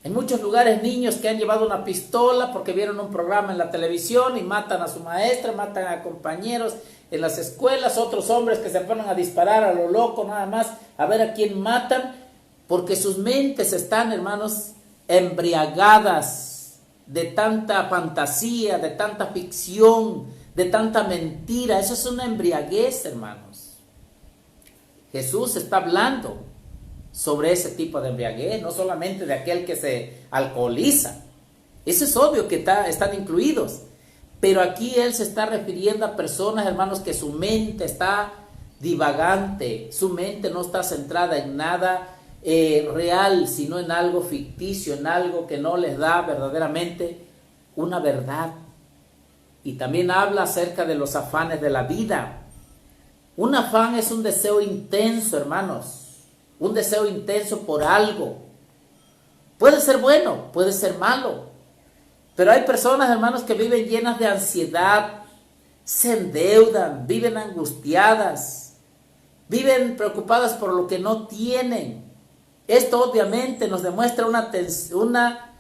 En muchos lugares niños que han llevado una pistola porque vieron un programa en la televisión y matan a su maestra, matan a compañeros en las escuelas, otros hombres que se ponen a disparar a lo loco nada más, a ver a quién matan, porque sus mentes están, hermanos, embriagadas de tanta fantasía, de tanta ficción, de tanta mentira. Eso es una embriaguez, hermanos. Jesús está hablando sobre ese tipo de embriaguez, no solamente de aquel que se alcoholiza. Eso es obvio que están incluidos. Pero aquí Él se está refiriendo a personas, hermanos, que su mente está divagante, su mente no está centrada en nada real, sino en algo ficticio, en algo que no les da verdaderamente una verdad. Y también habla acerca de los afanes de la vida. Un afán es un deseo intenso, hermanos, un deseo intenso por algo. Puede ser bueno, puede ser malo. Pero hay personas, hermanos, que viven llenas de ansiedad, se endeudan, viven angustiadas, viven preocupadas por lo que no tienen. Esto obviamente nos demuestra una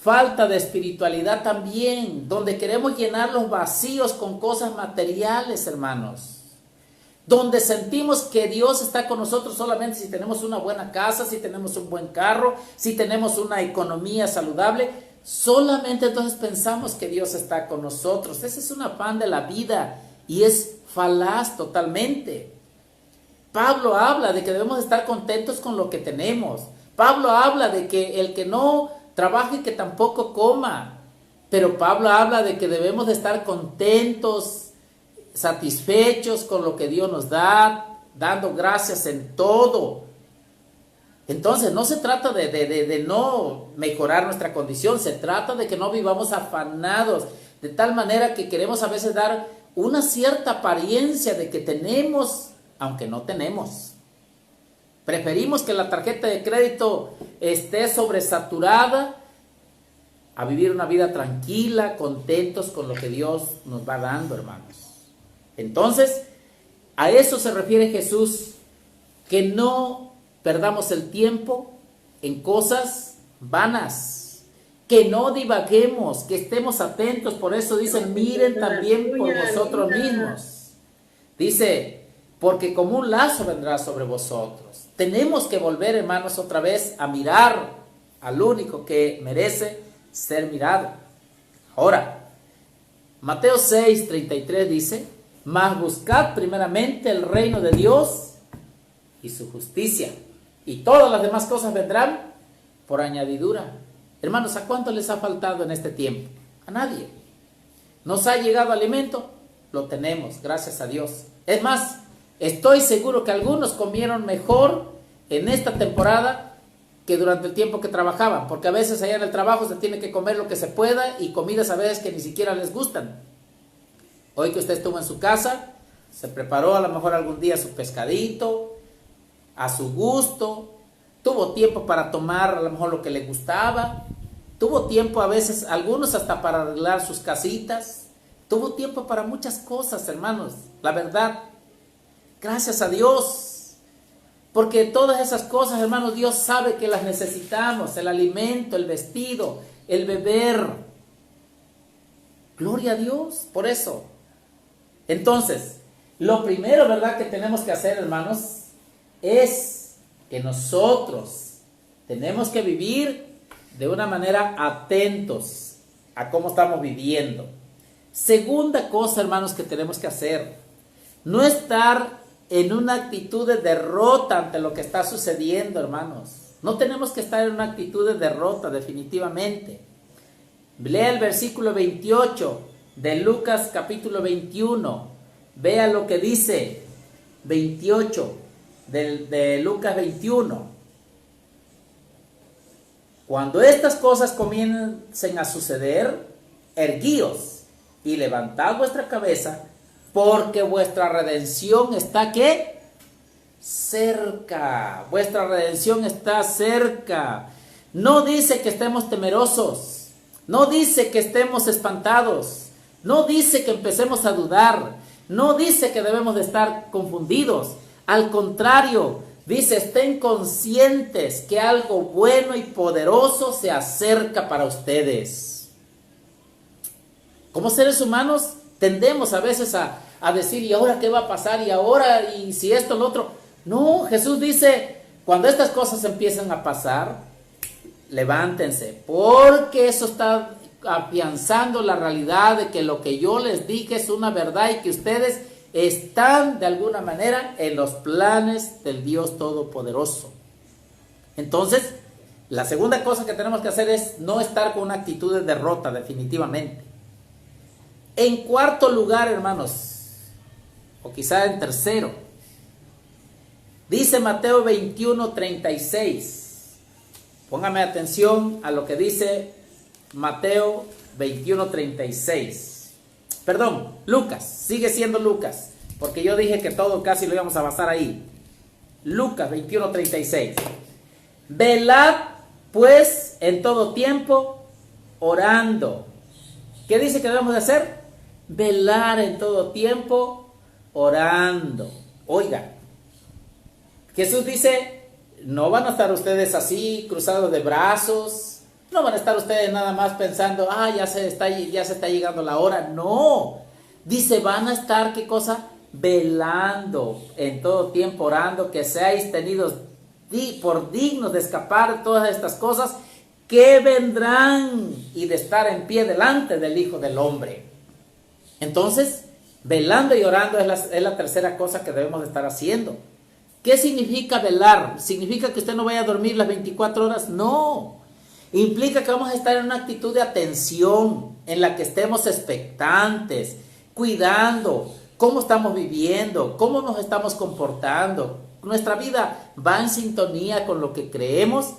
falta de espiritualidad también, donde queremos llenar los vacíos con cosas materiales, hermanos. Donde sentimos que Dios está con nosotros solamente si tenemos una buena casa, si tenemos un buen carro, si tenemos una economía saludable. Solamente entonces pensamos que Dios está con nosotros. Ese es un afán de la vida y es falaz totalmente. Pablo habla de que debemos estar contentos con lo que tenemos. Pablo habla de que el que no trabaje, que tampoco coma. Pero Pablo habla de que debemos de estar contentos, satisfechos con lo que Dios nos da, dando gracias en todo. Entonces no se trata de no mejorar nuestra condición, se trata de que no vivamos afanados, de tal manera que queremos a veces dar una cierta apariencia de que tenemos, aunque no tenemos. Preferimos que la tarjeta de crédito esté sobresaturada a vivir una vida tranquila, contentos con lo que Dios nos va dando, hermanos. Entonces, a eso se refiere Jesús, que no perdamos el tiempo en cosas vanas, que no divaguemos, que estemos atentos. Por eso dicen, miren también por vosotros mismos. Dice, porque como un lazo vendrá sobre vosotros. Tenemos que volver, hermanos, otra vez a mirar al único que merece ser mirado. Ahora, Mateo 6:33 dice, mas buscad primeramente el reino de Dios y su justicia, y todas las demás cosas vendrán por añadidura. Hermanos, ¿a cuánto les ha faltado en este tiempo? A nadie. ¿Nos ha llegado alimento? Lo tenemos, gracias a Dios. Es más, estoy seguro que algunos comieron mejor en esta temporada que durante el tiempo que trabajaban, porque a veces allá en el trabajo se tiene que comer lo que se pueda y comidas a veces que ni siquiera les gustan. Hoy que usted estuvo en su casa, se preparó a lo mejor algún día su pescadito, a su gusto, tuvo tiempo para tomar a lo mejor lo que le gustaba, tuvo tiempo a veces, algunos hasta para arreglar sus casitas, tuvo tiempo para muchas cosas, hermanos, la verdad, gracias a Dios, porque todas esas cosas, hermanos, Dios sabe que las necesitamos, el alimento, el vestido, el beber, gloria a Dios, por eso. Entonces, lo primero, ¿verdad?, que tenemos que hacer, hermanos, es que nosotros tenemos que vivir de una manera atentos a cómo estamos viviendo. Segunda cosa, hermanos, que tenemos que hacer, no estar en una actitud de derrota ante lo que está sucediendo, hermanos. No tenemos que estar en una actitud de derrota, definitivamente. Lea el versículo 28 de Lucas capítulo 21. Vea lo que dice 28 de Lucas 21. Cuando estas cosas comiencen a suceder, erguíos y levantad vuestra cabeza, porque vuestra redención está, ¿qué? Cerca. Vuestra redención está cerca. No dice que estemos temerosos, no dice que estemos espantados, no dice que empecemos a dudar, no dice que debemos de estar confundidos. Al contrario, Dice, estén conscientes que algo bueno y poderoso se acerca para ustedes. Como seres humanos tendemos a veces a decir, ¿y ahora qué va a pasar? ¿Y ahora? ¿Y si esto, lo otro? No, Jesús dice, cuando estas cosas empiezan a pasar, levántense, porque eso está afianzando la realidad de que lo que yo les dije es una verdad y que ustedes están de alguna manera en los planes del Dios Todopoderoso. Entonces, la segunda cosa que tenemos que hacer es no estar con una actitud de derrota, definitivamente. En cuarto lugar, hermanos, o quizá en tercero, dice Mateo 21:36. Póngame atención a lo que dice Mateo 21:36. Perdón, Lucas, sigue siendo Lucas, porque yo dije que todo casi lo íbamos a basar ahí. Lucas 21:36. Velad pues en todo tiempo orando. ¿Qué dice que debemos de hacer? Velar en todo tiempo orando. Oiga, Jesús dice, no van a estar ustedes así cruzados de brazos. No van a estar ustedes nada más pensando, ya se está llegando la hora. No, dice, van a estar, ¿qué cosa? Velando en todo tiempo, orando, que seáis tenidos por dignos de escapar de todas estas cosas que vendrán y de estar en pie delante del Hijo del Hombre. Entonces, velando y orando es la tercera cosa que debemos de estar haciendo. ¿Qué significa velar? ¿Significa que usted no vaya a dormir las 24 horas? No. Implica que vamos a estar en una actitud de atención, en la que estemos expectantes, cuidando cómo estamos viviendo, cómo nos estamos comportando. Nuestra vida va en sintonía con lo que creemos.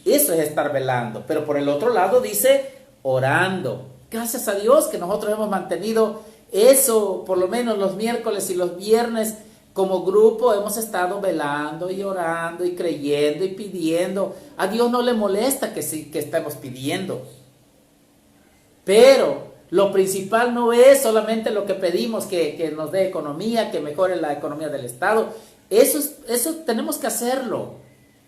Eso es estar velando. Pero por el otro lado dice orando. Gracias a Dios que nosotros hemos mantenido eso, por lo menos los miércoles y los viernes. Como grupo hemos estado velando y orando y creyendo y pidiendo. A Dios no le molesta que estemos pidiendo. Pero lo principal no es solamente lo que pedimos, que nos dé economía, que mejore la economía del Estado. Eso tenemos que hacerlo.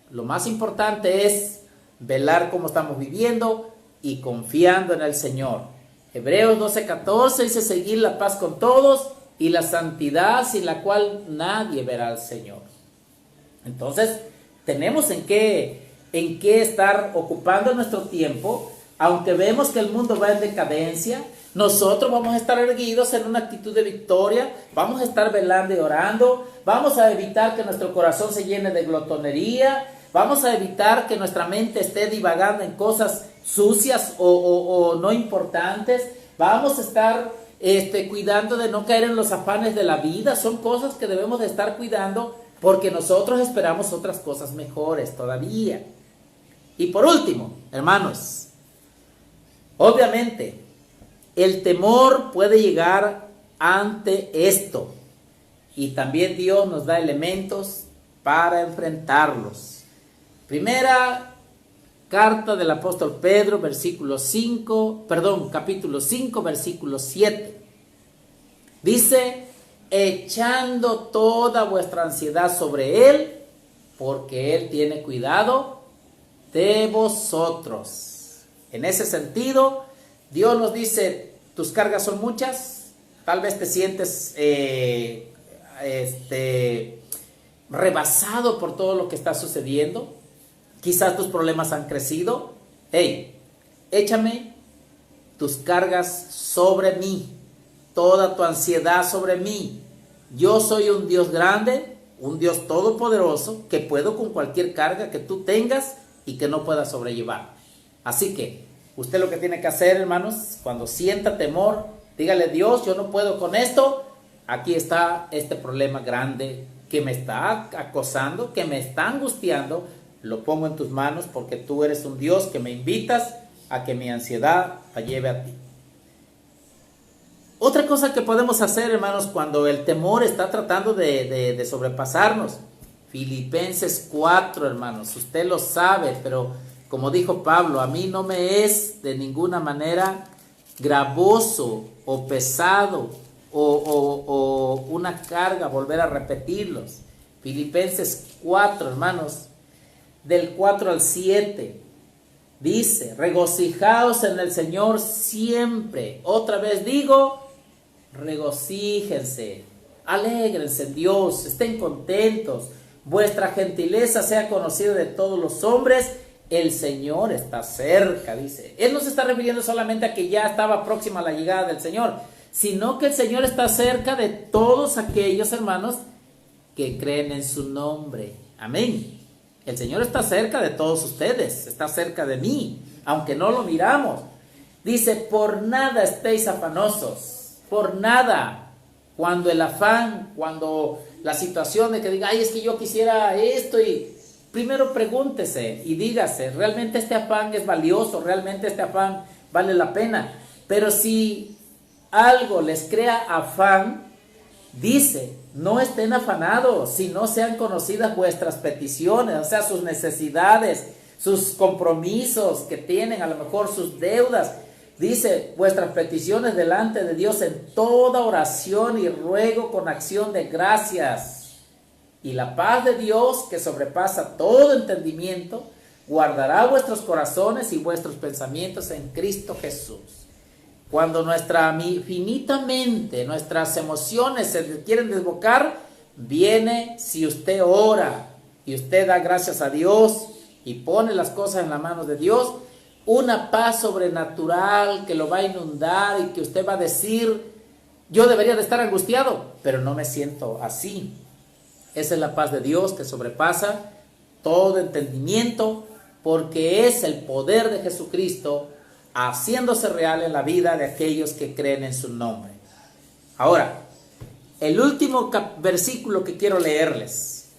Lo más importante es velar cómo estamos viviendo y confiando en el Señor. Hebreos 12:14 dice, seguir la paz con todos y la santidad sin la cual nadie verá al Señor. Entonces, tenemos en qué estar ocupando nuestro tiempo, aunque vemos que el mundo va en decadencia. Nosotros vamos a estar erguidos en una actitud de victoria, vamos a estar velando y orando, vamos a evitar que nuestro corazón se llene de glotonería, vamos a evitar que nuestra mente esté divagando en cosas sucias o no importantes, vamos a estar cuidando de no caer en los afanes de la vida. Son cosas que debemos de estar cuidando porque nosotros esperamos otras cosas mejores todavía. Y por último, hermanos, obviamente el temor puede llegar ante esto y también Dios nos da elementos para enfrentarlos. Primera carta del apóstol Pedro, capítulo 5, versículo 7. Dice, echando toda vuestra ansiedad sobre Él, porque Él tiene cuidado de vosotros. En ese sentido, Dios nos dice, tus cargas son muchas, tal vez te sientes rebasado por todo lo que está sucediendo. Quizás tus problemas han crecido. Échame tus cargas sobre mí, toda tu ansiedad sobre mí. Yo soy un Dios grande, un Dios todopoderoso, que puedo con cualquier carga que tú tengas y que no puedas sobrellevar. Así que, usted lo que tiene que hacer, hermanos, cuando sienta temor, dígale, Dios, yo no puedo con esto. Aquí está este problema grande que me está acosando, que me está angustiando. Lo pongo en tus manos porque tú eres un Dios que me invitas a que mi ansiedad la lleve a ti. Otra cosa que podemos hacer, hermanos, cuando el temor está tratando de sobrepasarnos. Filipenses 4, hermanos. Usted lo sabe, pero como dijo Pablo, a mí no me es de ninguna manera gravoso o pesado o una carga volver a repetirlos. Filipenses 4, hermanos, del 4 al 7. Dice, regocijaos en el Señor siempre. Otra vez digo, regocíjense, alégrense en Dios, estén contentos. Vuestra gentileza sea conocida de todos los hombres. El Señor está cerca, dice. Él no se está refiriendo solamente a que ya estaba próxima la llegada del Señor, sino que el Señor está cerca de todos aquellos hermanos que creen en su nombre. Amén. El Señor está cerca de todos ustedes, está cerca de mí, aunque no lo miramos. Dice, por nada estéis afanosos, por nada. Cuando el afán, cuando la situación de que diga, ay, es que yo quisiera esto, y primero pregúntese y dígase, ¿realmente este afán es valioso? ¿Realmente este afán vale la pena? Pero si algo les crea afán, dice, no estén afanados, si no sean conocidas vuestras peticiones, o sea, sus necesidades, sus compromisos que tienen, a lo mejor sus deudas. Dice, vuestras peticiones delante de Dios en toda oración y ruego con acción de gracias. Y la paz de Dios, que sobrepasa todo entendimiento, guardará vuestros corazones y vuestros pensamientos en Cristo Jesús. Cuando nuestra finita mente, nuestras emociones se quieren desbocar, viene, si usted ora y usted da gracias a Dios y pone las cosas en las manos de Dios, una paz sobrenatural que lo va a inundar y que usted va a decir, yo debería de estar angustiado, pero no me siento así. Esa es la paz de Dios que sobrepasa todo entendimiento, porque es el poder de Jesucristo haciéndose real en la vida de aquellos que creen en su nombre. Ahora, el último versículo que quiero leerles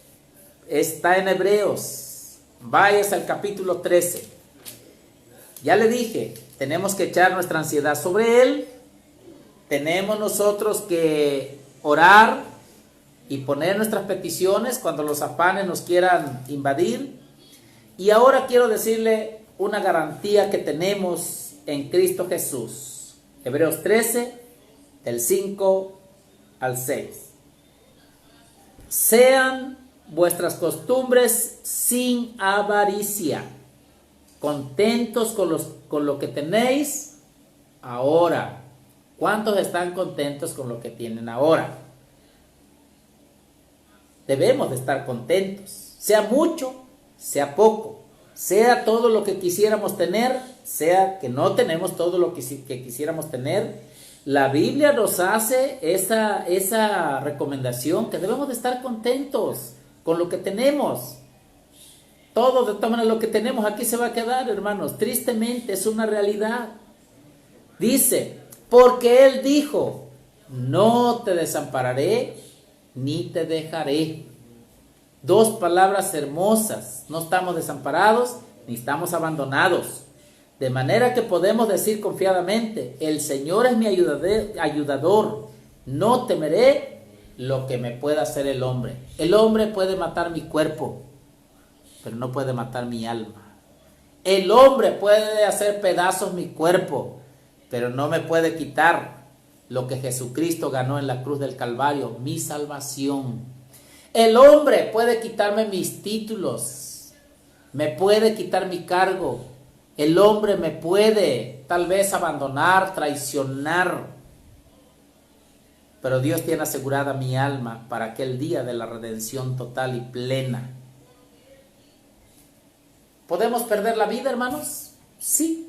está en Hebreos. Váyase al capítulo 13. Ya le dije, tenemos que echar nuestra ansiedad sobre Él. Tenemos nosotros que orar y poner nuestras peticiones cuando los afanes nos quieran invadir. Y ahora quiero decirle una garantía que tenemos en Cristo Jesús. Hebreos 13, del 5 al 6. Sean vuestras costumbres sin avaricia, contentos con lo que tenéis ahora. ¿Cuántos están contentos con lo que tienen ahora? Debemos de estar contentos, sea mucho, sea poco, sea todo lo que quisiéramos tener, sea que no tenemos todo lo que quisiéramos tener. La Biblia nos hace esa recomendación que debemos de estar contentos con lo que tenemos. Todo, de todas maneras, lo que tenemos aquí se va a quedar, hermanos. Tristemente es una realidad. Dice, porque Él dijo, no te desampararé ni te dejaré. Dos palabras hermosas. No estamos desamparados ni estamos abandonados. De manera que podemos decir confiadamente, el Señor es mi ayudador. No temeré lo que me pueda hacer el hombre. El hombre puede matar mi cuerpo, pero no puede matar mi alma. El hombre puede hacer pedazos mi cuerpo, pero no me puede quitar lo que Jesucristo ganó en la cruz del Calvario, mi salvación. El hombre puede quitarme mis títulos, me puede quitar mi cargo. El hombre me puede tal vez abandonar, traicionar, pero Dios tiene asegurada mi alma para aquel día de la redención total y plena. ¿Podemos perder la vida, hermanos? Sí.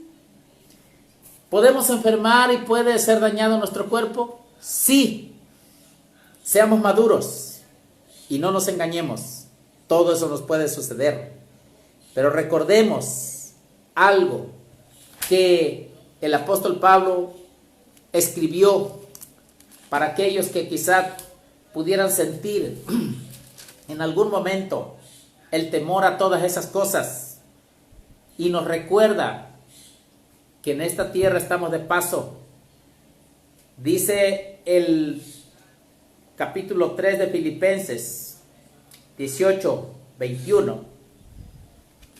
¿Podemos enfermar y puede ser dañado nuestro cuerpo? Sí. Seamos maduros y no nos engañemos. Todo eso nos puede suceder. Pero recordemos algo que el apóstol Pablo escribió para aquellos que quizá pudieran sentir en algún momento el temor a todas esas cosas, y nos recuerda que en esta tierra estamos de paso. Dice el capítulo 3 de Filipenses 18, 21.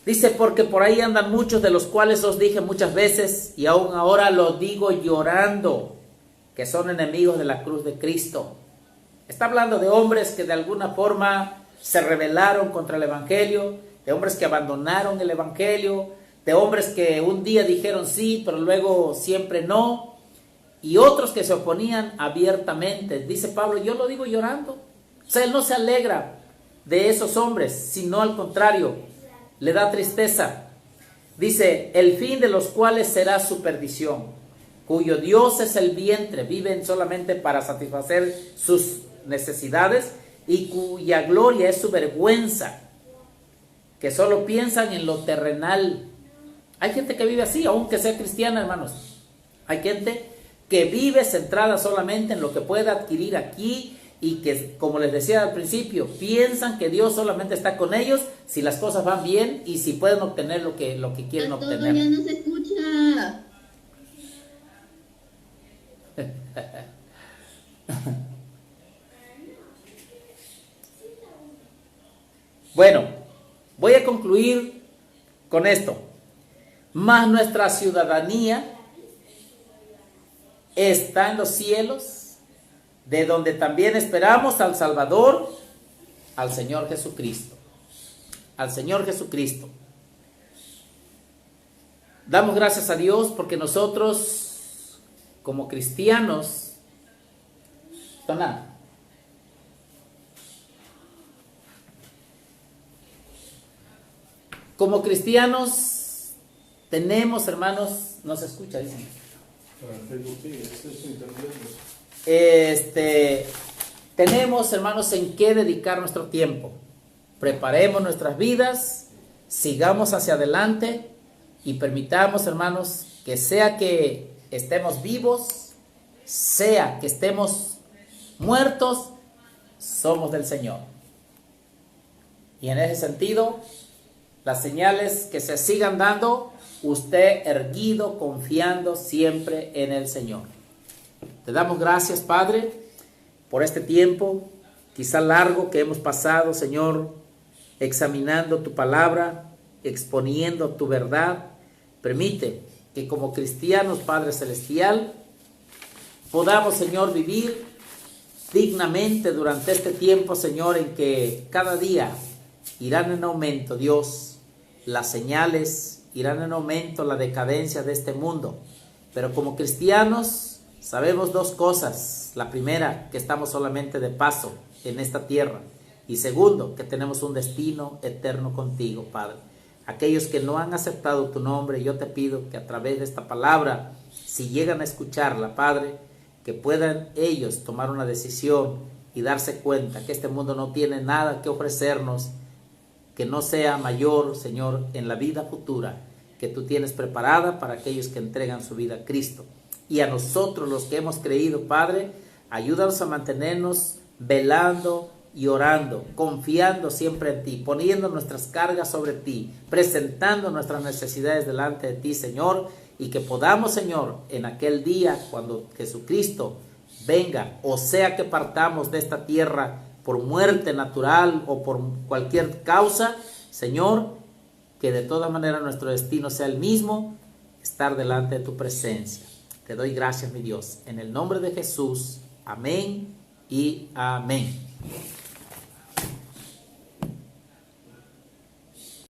Dice, porque por ahí andan muchos, de los cuales os dije muchas veces, y aún ahora lo digo llorando, que son enemigos de la cruz de Cristo. Está hablando de hombres que de alguna forma se rebelaron contra el Evangelio, de hombres que abandonaron el Evangelio, de hombres que un día dijeron sí, pero luego siempre no, y otros que se oponían abiertamente. Dice Pablo, yo lo digo llorando. O sea, él no se alegra de esos hombres, sino al contrario, le da tristeza. Dice, el fin de los cuales será su perdición, cuyo Dios es el vientre, viven solamente para satisfacer sus necesidades, y cuya gloria es su vergüenza, que solo piensan en lo terrenal. Hay gente que vive así, aunque sea cristiana, hermanos. Hay gente que vive centrada solamente en lo que puede adquirir aquí, y que, como les decía al principio, piensan que Dios solamente está con ellos si las cosas van bien y si pueden obtener lo que quieren obtener. Ya no se escucha. Bueno, voy a concluir con esto. Mas nuestra ciudadanía está en los cielos, de donde también esperamos al Salvador, al Señor Jesucristo. Al Señor Jesucristo. Damos gracias a Dios porque nosotros, como cristianos, como cristianos tenemos, hermanos, no se escucha, dicen. Tenemos, hermanos, en qué dedicar nuestro tiempo. Preparemos nuestras vidas, sigamos hacia adelante y permitamos, hermanos, que sea que estemos vivos, sea que estemos muertos, somos del Señor. Y en ese sentido, las señales que se sigan dando, usted erguido, confiando siempre en el Señor. Te damos gracias, Padre, por este tiempo, quizá largo, que hemos pasado, Señor, examinando tu palabra, exponiendo tu verdad. Permite que como cristianos, Padre Celestial, podamos, Señor, vivir dignamente durante este tiempo, Señor, en que cada día irán en aumento, Dios, las señales, irán en aumento la decadencia de este mundo. Pero como cristianos sabemos dos cosas. La primera, que estamos solamente de paso en esta tierra. Y segundo, que tenemos un destino eterno contigo, Padre. Aquellos que no han aceptado tu nombre, yo te pido que a través de esta palabra, si llegan a escucharla, Padre, que puedan ellos tomar una decisión y darse cuenta que este mundo no tiene nada que ofrecernos que no sea mayor, Señor, en la vida futura que tú tienes preparada para aquellos que entregan su vida a Cristo. Y a nosotros, los que hemos creído, Padre, ayúdanos a mantenernos velando y orando, confiando siempre en ti, poniendo nuestras cargas sobre ti, presentando nuestras necesidades delante de ti, Señor, y que podamos, Señor, en aquel día cuando Jesucristo venga, o sea que partamos de esta tierra por muerte natural o por cualquier causa, Señor, que de todas maneras nuestro destino sea el mismo, estar delante de tu presencia. Te doy gracias, mi Dios, en el nombre de Jesús. Amén y amén.